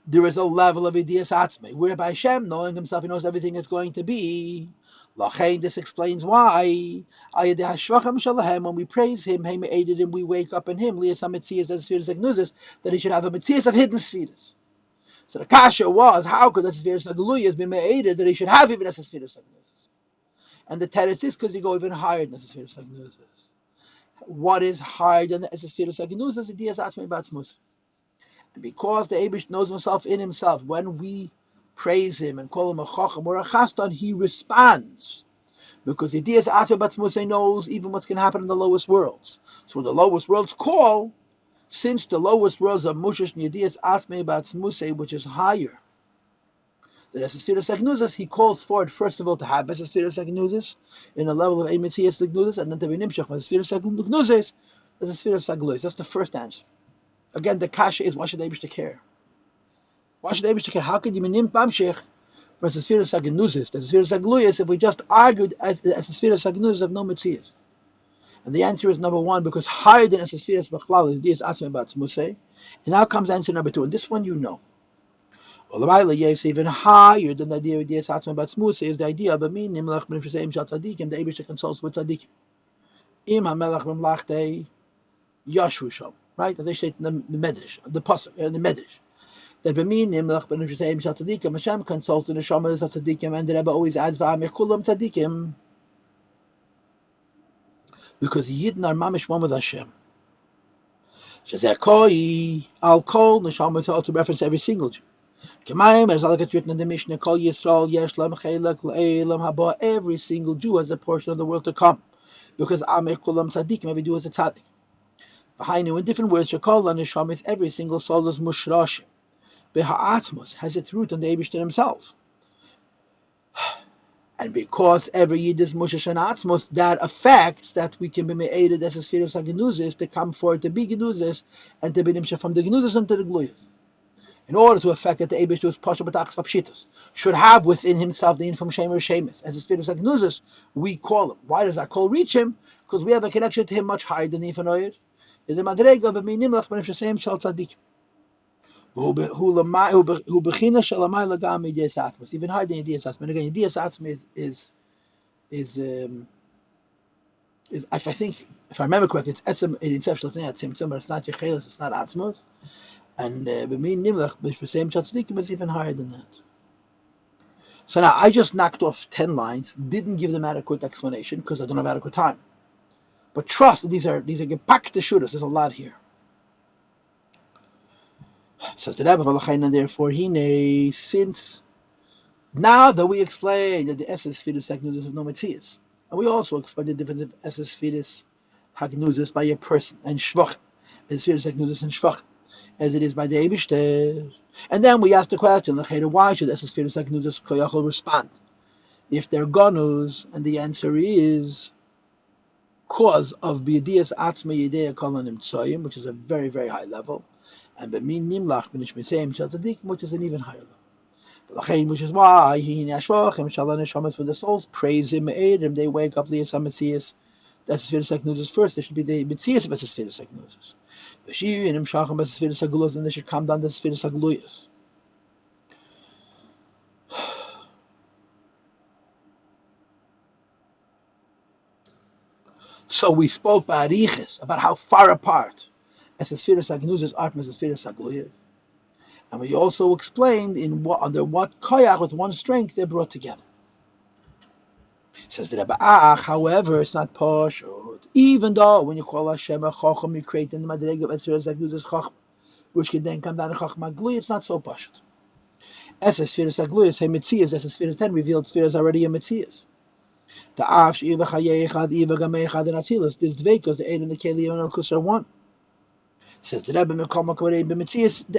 there is a level of Yediyas Atzmei, whereby Hashem, knowing himself, he knows everything is going to be. This explains why, when we praise him, aided him, we wake up in him, that he should have a Metzias of hidden spheres. So the kasha was, how could the Esesphiros Agluyas be aided that he should have even Esesphiros Agluyas? And the teretz is because you go even higher than the Esesphiros Agnuzis. What is higher than the Esesphiros Agnuzis? Yediyas Asmei Batzmusei. And because the Eibush knows himself in himself, when we praise him and call him a Chacham or a Chastan, he responds. Because Yediyas Asmei Batzmusei knows even what's going to happen in the lowest worlds. So when the lowest worlds call, since the lowest worlds are Mushish and Yediyas Asmei Batzmusei, which is higher, the Esesphiros Agnuzis, he calls for it, first of all, to have Esesphiros Agnuzis in a level of Emetzias Agnuzis, and then to be Nimshach Esesphiros Agnuzis, Esesphiros Agluyas. That's the first answer. Again, the kasha is, why should they be to care? Why should they be to care? How could you be Nimshach for Esesphiros Agnuzis, Esesphiros Agluyas, if we just argued as the Esesphiros Agnuzis of no Metzias? And the answer is number 1, because higher than Esesphiros Bechlal is Asmei Batzmusei. And now comes answer number 2, and this one you know. Yes, even higher than the idea of Yediyas Asmei Batzmusei is the idea of a minim melech b'nefshei shel tzadikim, the Eibush consults with tzadikim. Im hamelech b'mlachtei yashvu sham, right? As they say in the Medrash, the pasuk, the Medrash, that b'minim melech b'nefshei shel tzadikim, Hashem consults the neshamas of tzadikim, and the Rebbe always adds v'amir kulam tzadikim, because Yidden are mamish one with Hashem. Shazeh koi al kol neshamas, to reference every single Jew. As all gets written in the Mishnah, Kol Yisrael Yesh Lam Chelek Le'elam Haba, every single Jew has a portion of the world to come, because Amei Kulam Tzadikim, every Jew is a tzaddik. V'hainu, in different words, Shekol HaNeshamis, every single soul is Mushrashim. Beha'atzmos has its root in the Eibishter himself. And because every Yid is Moshe Shanatzmos, that affects that we can be me'eded as a spheres HaGenuzis to come forward to be Genuzis and to be Nimshah from the Genuzis into the Gluyas. In order to affect that the Eibush was Pasha B'tachas Lapshitas should have within himself the Infam Shemer Shemus. As a spheres HaGenuzis, we call him. Why does our call reach him? Because we have a connection to him much higher than the Infam Oyed. In the Madrega, B'mi Nimlach, B'nif Shasem Shal Tzadikim. Even higher than Yediyas Atzma. And again, Yediyas Atzma is I think, if I remember correctly, it's Etzem in Inception thing at Tzimtzum, but it's not Yechelis, it's not Atzmos. And B'min Nimlach, B'shem Tzadikim is even higher than that. So now, I just knocked off 10 lines, didn't give them adequate explanation, because I don't have adequate time. But trust, these are gepakte shuras, there's a lot here. Says the Rebbe, and therefore, since now that we explained that the Esses Fidus Hagnuzis is no Metzias, and we also explained the difference of Esses Fidus Hagnuzis by a person and Shvach, as Fidus Hagnuzis and Shvach, as it is by the Eibishter. And then we asked the question, why should Esses Fidus Hagnuzis Koyachol respond if they're Gonus? And the answer is cause of B'yediyas Atzma Yedei Kolanim Tzoyim, which is a very, very high level. And B'min Nimlach B'nish Mesayim Shal Tzadikim, which is an even higher level. Which is why when the souls praise him, aid him, they wake up Liyas HaMetzias. That's the Sfiras HaGnuzis first. There should be the Metzias of the Sfiras HaGnuzis. V'shivin him shacham as the Sfiras HaGulus, and they should come down to the Sfiras HaGluyas. So we spoke by Ariches about how far apart as the Sfiras HaGnuzis are from the Sfiras HaGluyas. And we also explained under what koyach with one strength they're brought together. Says the Rebbe, however, it's not pashut. Even though when you call Hashem a chacham, you create in the madrega of Esfiras HaGnuzis chacham, which can then come down to chacham HaGluyas, it's not so pashut. As a Sfiras HaGluyas, hey Metzias, as a Sfiras 10 revealed Sfiras already a Metzias. The Av, She'iva Chayechad, Iva Gamechad, and Atzilas, this Dveikas, the 8 and the Keli, and the are one. Says the Rebbe, the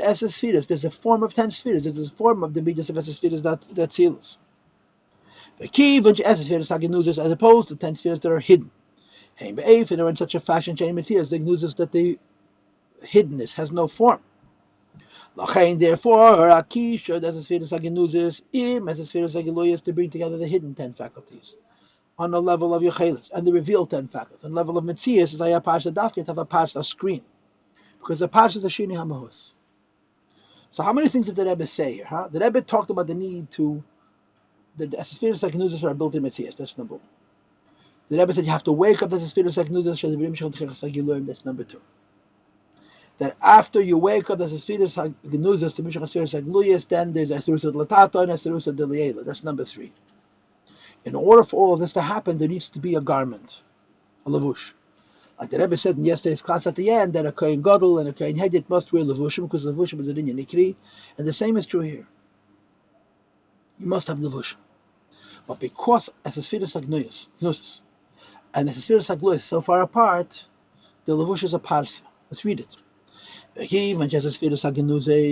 Esses Sfiras, there's a form of 10 spheres, there's a form of the Midas of Esses Sfiras that seals. The key of Esses Sfiras HaGnuzis, as opposed to 10 spheres that are hidden. Hey, Be'ef, and are in such a fashion, chain Metzias, the Gnuzis that the hiddenness has no form. Lachain, therefore, Akisha, Esses Sfiras HaGnuzis, Esses Sfiras HaGluyas, to bring together the hidden 10 faculties on the level of Yechelis, and the revealed 10 faculties. On the level of Metzias, is like a Parsha Dafke, to have a Parsha screen. Because the Parsha is the Shini HaMahus. So how many things did the Rebbe say here? The Rebbe talked about the need to, the Sfiras HaGnuzis are built in Metzias, that's number 1. The Rebbe said you have to wake up the Sfiras HaGnuzis, that's number 2. That after you wake up the Sfiras HaGnuzis to Mishach Sfiras HaGluyas, then there's Esrus Latata and Esrus Deliela, that's number 3. In order for all of this to happen, there needs to be a garment, a lavush. Like the Rebbe said in yesterday's class at the end, that a Kohen Gadol and a Kohen Hedit must wear levushim, because levushim is an Inyan Ikri, and the same is true here. You must have levushim. But because as a Sfiras HaGnuzis, and as a Sfiras HaGluyas so far apart, the levush is a parsa. Let's read it.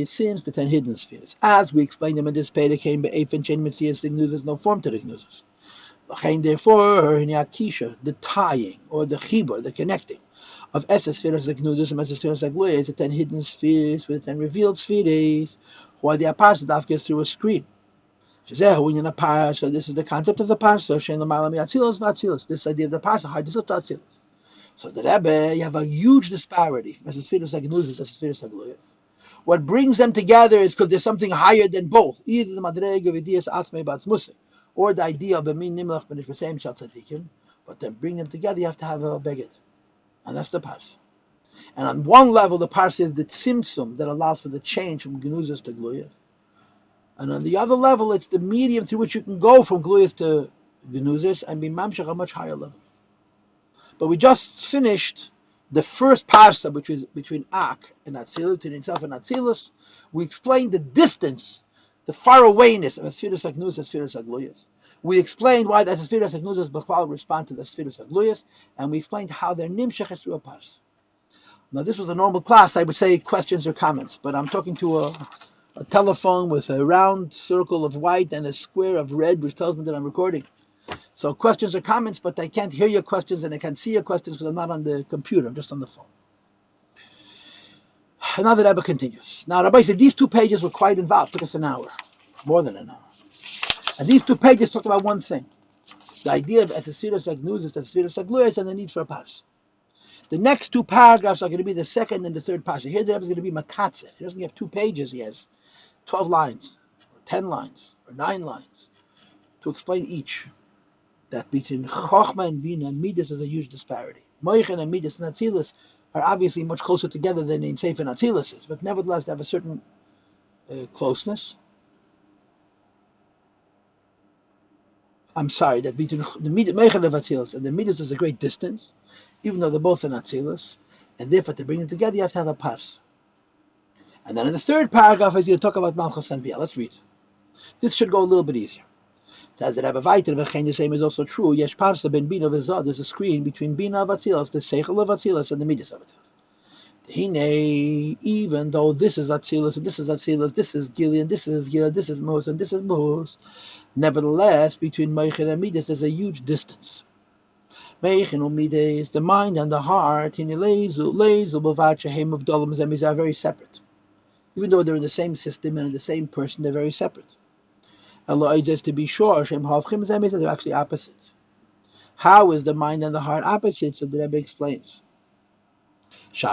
Since the 10 hidden spheres, as we explained them in this perek, came be'ef and chain Metzias, the Gnuzis, no form to the Gnuzis. Therefore, the tying or the chibur, the connecting of Esses Sfiras HaGnuzis and Esses Sfiras HaGluyas, the 10 hidden spheres with the 10 revealed spheres, while the Aparsa Daf gets through a screen. So this is the concept of the Parsa. This idea of the Parsa, so the Rebbe, you have a huge disparity from Esses Sfiras HaGnuzis and Esses Sfiras HaGluyas. What brings them together is because there's something higher than both. Either the Madrega of Yediyas Atzmei B'atzmusei, or the idea of B'min Nimlach B'nish B'seim Shal Tzadikim, but then bring them together, you have to have a beged. And that's the Parsa. And on one level, the Parsa is the tzimtzum that allows for the change from Gnuzas to Gluyas. And on the other level, it's the medium through which you can go from Gluyas to Gnuzas and be mamshach a much higher level. But we just finished the first Parsa, which is between Ak and Atzilus, between himself and Atzilus. We explained the distance, the far awayness of Sfiras HaGnuzis and Sfiras HaGluyas. We explained why the Sfiras HaGnuzis B'chlal respond to the Sfiras HaGluyas, and we explained how they're nimshach through a Parsa. Now, this was a normal class. I would say questions or comments, but I'm talking to a telephone with a round circle of white and a square of red, which tells me that I'm recording. So questions or comments, but I can't hear your questions and I can't see your questions because I'm not on the computer, I'm just on the phone. And now the Rebbe continues. Now Rabbi said these 2 pages were quite involved, took us an hour, more than an hour. And these 2 pages talked about one thing, the idea of Esesiras Agnuzis, Esesiras Agluyas, and the need for a parsha. The next 2 paragraphs are going to be the second and the third parsha. Here the Rebbe is going to be Makatzer. He doesn't have 2 pages, he has 12 lines, or 10 lines, or 9 lines, to explain each. That between Chochma and Bina and Midas is a huge disparity. Moichen and Midas and Atzilus are obviously much closer together than in Sefer and Atzilus is, but nevertheless they have a certain closeness. I'm sorry, that between the Moichen of Atzilus and the Midas is a great distance, even though they're both in Atzilus, and therefore to bring them together you have to have a pars. And then in the third paragraph he's going to talk about Malchus and Bia. Let's read. This should go a little bit easier. As the Rebbe Weiter, the same is also true. Yesh parsa ben Bina v'Zad. There's a screen between Bina of Atzilus, the Seichel of Atzilus, and the Midas of Atzilus. Hine, even though this is Atzilus, and this is Atzilus, this is Gilead, this is Gilead, this is Mos, and this is Mos. Nevertheless, between Meichen and Midas, there's a huge distance. Meichen and Midas, the mind and the heart, Hine lezu b'vat shehem of Dolam Zemiz are very separate. Even though they're in the same system and in the same person, they're very separate. Allah just to be sure, they're actually opposites. How is the mind and the heart opposites? So the Rebbe explains. The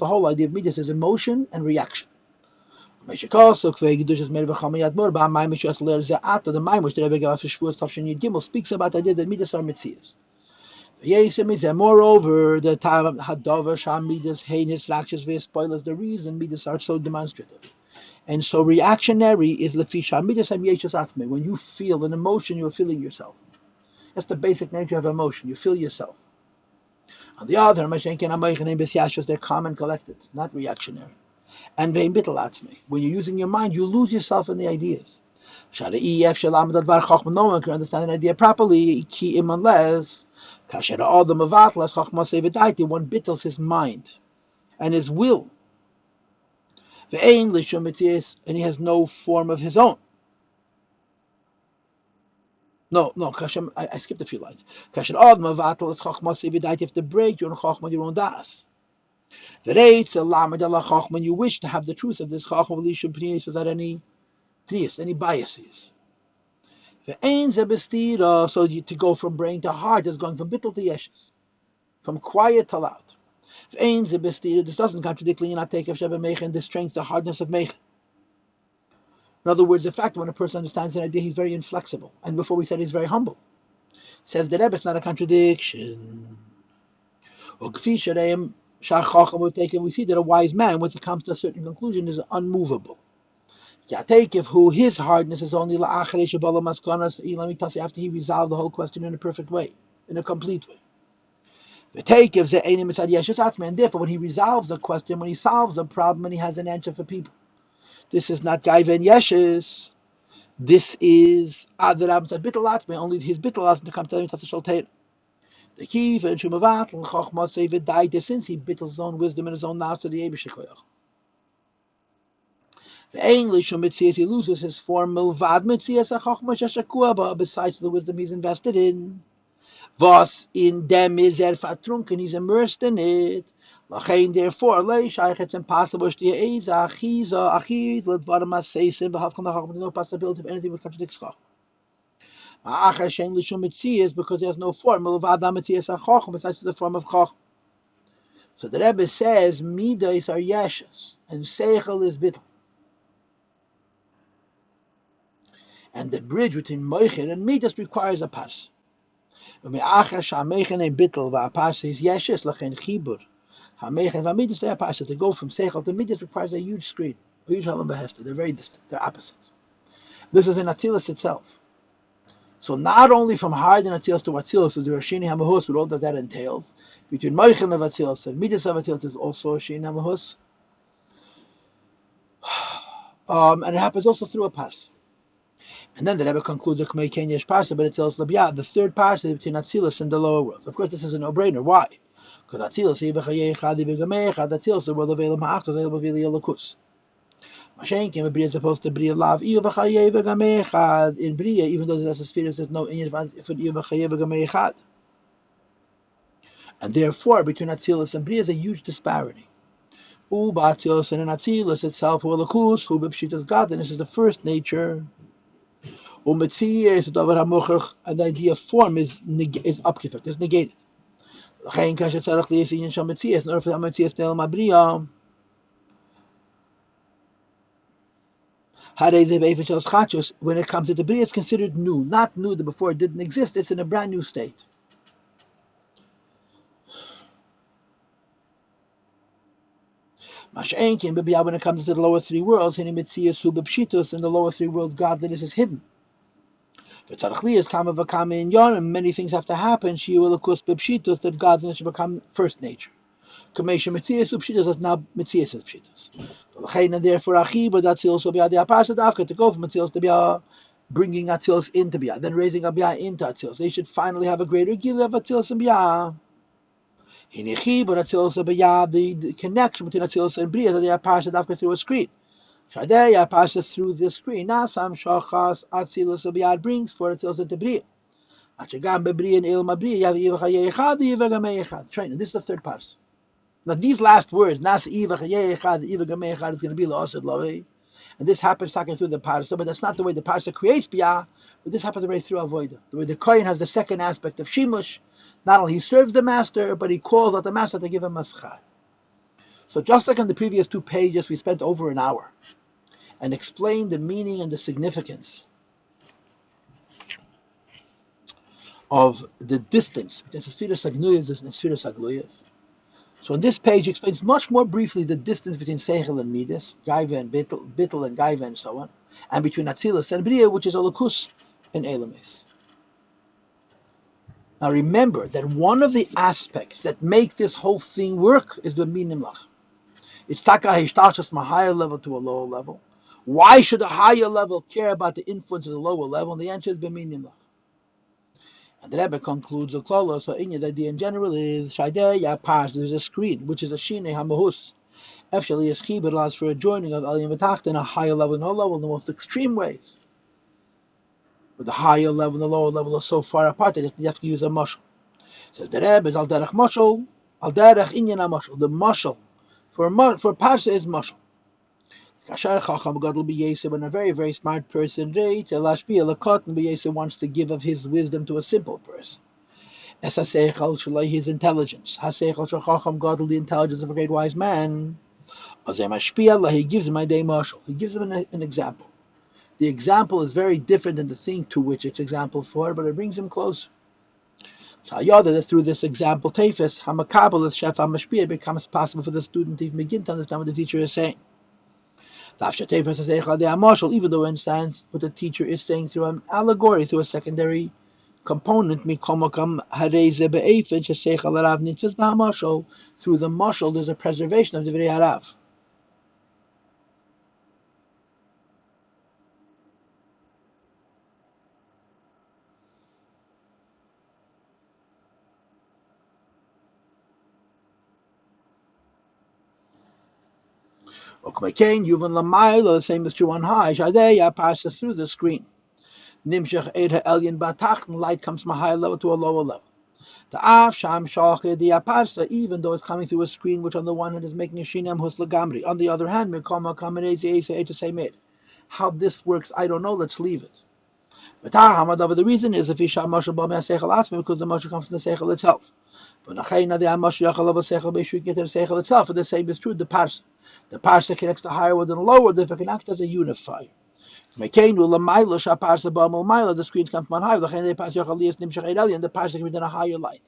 whole idea of midas is emotion and reaction. The mind which the Rebbe gave after Shavuos Tafshin Yud Gimel speaks about the idea that midas are mitzias. Moreover, the time of Hadavar Sham midas heinis rakshas v'espoilers, the reason midas are so demonstrative. And so reactionary is lefisha midas and yeshus atzmei. When you feel an emotion, you're feeling yourself. That's the basic nature of emotion. You feel yourself. On the other hand, they're calm and collected, not reactionary. And vein bittel atzmei. When you're using your mind, you lose yourself in the ideas. No one can understand an idea properly, unless one bittles his mind and his will. And he has no form of his own. No, I skipped a few lines. You have to break your own chokhmah, your own das. When you wish to have the truth of this chokhmah without any biases. So to go from brain to heart is going from bittul to yeshes, from quiet to loud. This doesn't contradict the strength, the hardness of meich. In other words, the fact that when a person understands an idea, he's very inflexible. And before we said he's very humble. Says the Rebbe, it's not a contradiction. We see that a wise man, when it comes to a certain conclusion, is unmovable. Who his hardness is only after he resolved the whole question in a perfect way, in a complete way. And therefore, when he resolves a question, when he solves a problem, and he has an answer for people, this is not Gaiva and Yeshes. This is Adarab Bittul Atzmei. Only his Bittul Atzmei comes to him to the Shalteir. The Kiva and Shumavat and Chochmah Sevid died since he bittles his own wisdom and his own knowledge to the Eibush Koyach. The English Mitzias, he loses his form Milvad Mitzias Chochmah Shashakua, but besides the wisdom he's invested in. Was in them is vertrunken, he's immersed in it. Therefore, it's impossible no possibility of anything which contradicts Chochmah. Because there's no form besides the form of Chochmah. So the Rebbe says midas are yeshes and seichel is bittul. And the bridge between moichin and midas requires a pas. They have to go from seichel to midas requires a huge screen, a huge halam behester. They're very distant. They're opposites. This is in Atzilus itself. So not only from hard in Atzilus to Atzilus is the Shini Hamahus with all that entails. Between Moichin of Atzilus and midas of Atzilus is also a Shini Hamahus. And it happens also through a pas. And then the Rebbe concludes the K'mei Ken Yesh Parsa, but it tells Labiyah, the third parsa is between Atzilus and the lower world. Of course, this is a no-brainer. Why? Because Atzilus, the Atzilus, the world of Elam Ha'ach, the Elam of Eli Elokus. Mashen came a Bria supposed to Bria love in Bria, even though there's a sphere, there's no in for Echad. And therefore, between Atzilus and Bria is a huge disparity. Uba Atzilus and Atzilus itself, Ulakus, who Bipshita's godliness is the first nature. Umetzir is and the idea of form is upkiffed, is negated. In order for the Ametzias to Elma Bria, when it comes to the Bria, it's considered new, not new that before it didn't exist, it's in a brand new state. When it comes to the lower three worlds, in the lower three worlds, godliness is hidden. Many things have to happen. That godliness should become first nature. Is now Metzias is Pshitas. And therefore, that's also be the Aparsa to go from Metzias to be bringing Atzilus into Bia, then raising a Bia into Atzilus. They should finally have a greater Gila of Atzilus and Bia. But Atzilus Bia, the connection between Atzilus and Bria, that they are Aparsa Dafka through a screen. Shadei are Aparsa through the screen. Nasam Shachas Atzilus Bia brings for Atzilus into Bria. Achagam Bebria and Ilma Bria, this is the third pass. Now these last words, Nas Ivach Yechad, Ivach Gamechad, is going to be La'asid Lavei. And this happens talking through the parsa, but that's not the way the parsa creates biyah, but this happens already through avodah. The way the kohen has the second aspect of shimush, not only he serves the master, but he calls out the master to give him maschar. So just like on the previous 2 pages, we spent over an hour and explained the meaning and the significance of the distance between Sfiras Agnuyas and Sfiras Agluyas. So on this page, he explains much more briefly the distance between Seichel and Midas, Gaiva and Bittel and Gaiva and so on, and between Atzilus and Bria, which is Olakus and Elamis. Now remember that one of the aspects that make this whole thing work is the Minimlach. It's Taka Hishtachas from a higher level to a lower level. Why should a higher level care about the influence of the lower level? And the answer is B'Minimlach. And the Rebbe concludes the Klolo, so in the idea in general is Shaidei Yapars, there's a screen, which is a Shine Hamahus. Actually, is Chibur allows for a joining of Aliyah Matacht in a higher level and lower level in the most extreme ways. But the higher level and the lower level are so far apart that you have to use a mashal. Says the Rebbe is Al Derech Mashal, Al Derech Inyan HaMashal. The mashal for Parsha is mashal. When a very, very smart person wants to give of his wisdom to a simple person. His intelligence. The intelligence of a great wise man. He gives him a day marshal. He gives him an example. The example is very different than the thing to which it's example for, but it brings him closer. That through this example, Tefes, it becomes possible for the student to even begin to understand what the teacher is saying. Even though it understands what the teacher is saying through an allegory, through a secondary component, through the mashal, there's a preservation of the Divrei Harav. The same is true on high. Passes through the screen. Light comes from a higher level to a lower level. Even though it's coming through a screen, which on the one hand is making a shinam huslagamri, on the other hand, how this works, I don't know. Let's leave it. But the reason is because the mashal comes from the seichel itself. For the same is true, the parsa. The parsa connects the higher with the lower, therefore can act as a unifier. The screens come from on high, and the parsa can be in a higher light,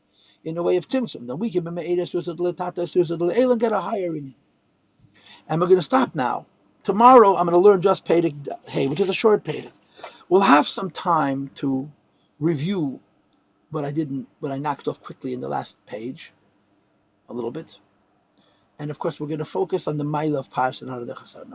in a way of tzimtzum. Then we can get a higher in it. And we're going to stop now. Tomorrow I'm going to learn just perek hey, which is a short perek. We'll have some time to review what I knocked off quickly in the last page, a little bit. And of course, we're going to focus on the mile of Parsa and Haradech Hasar.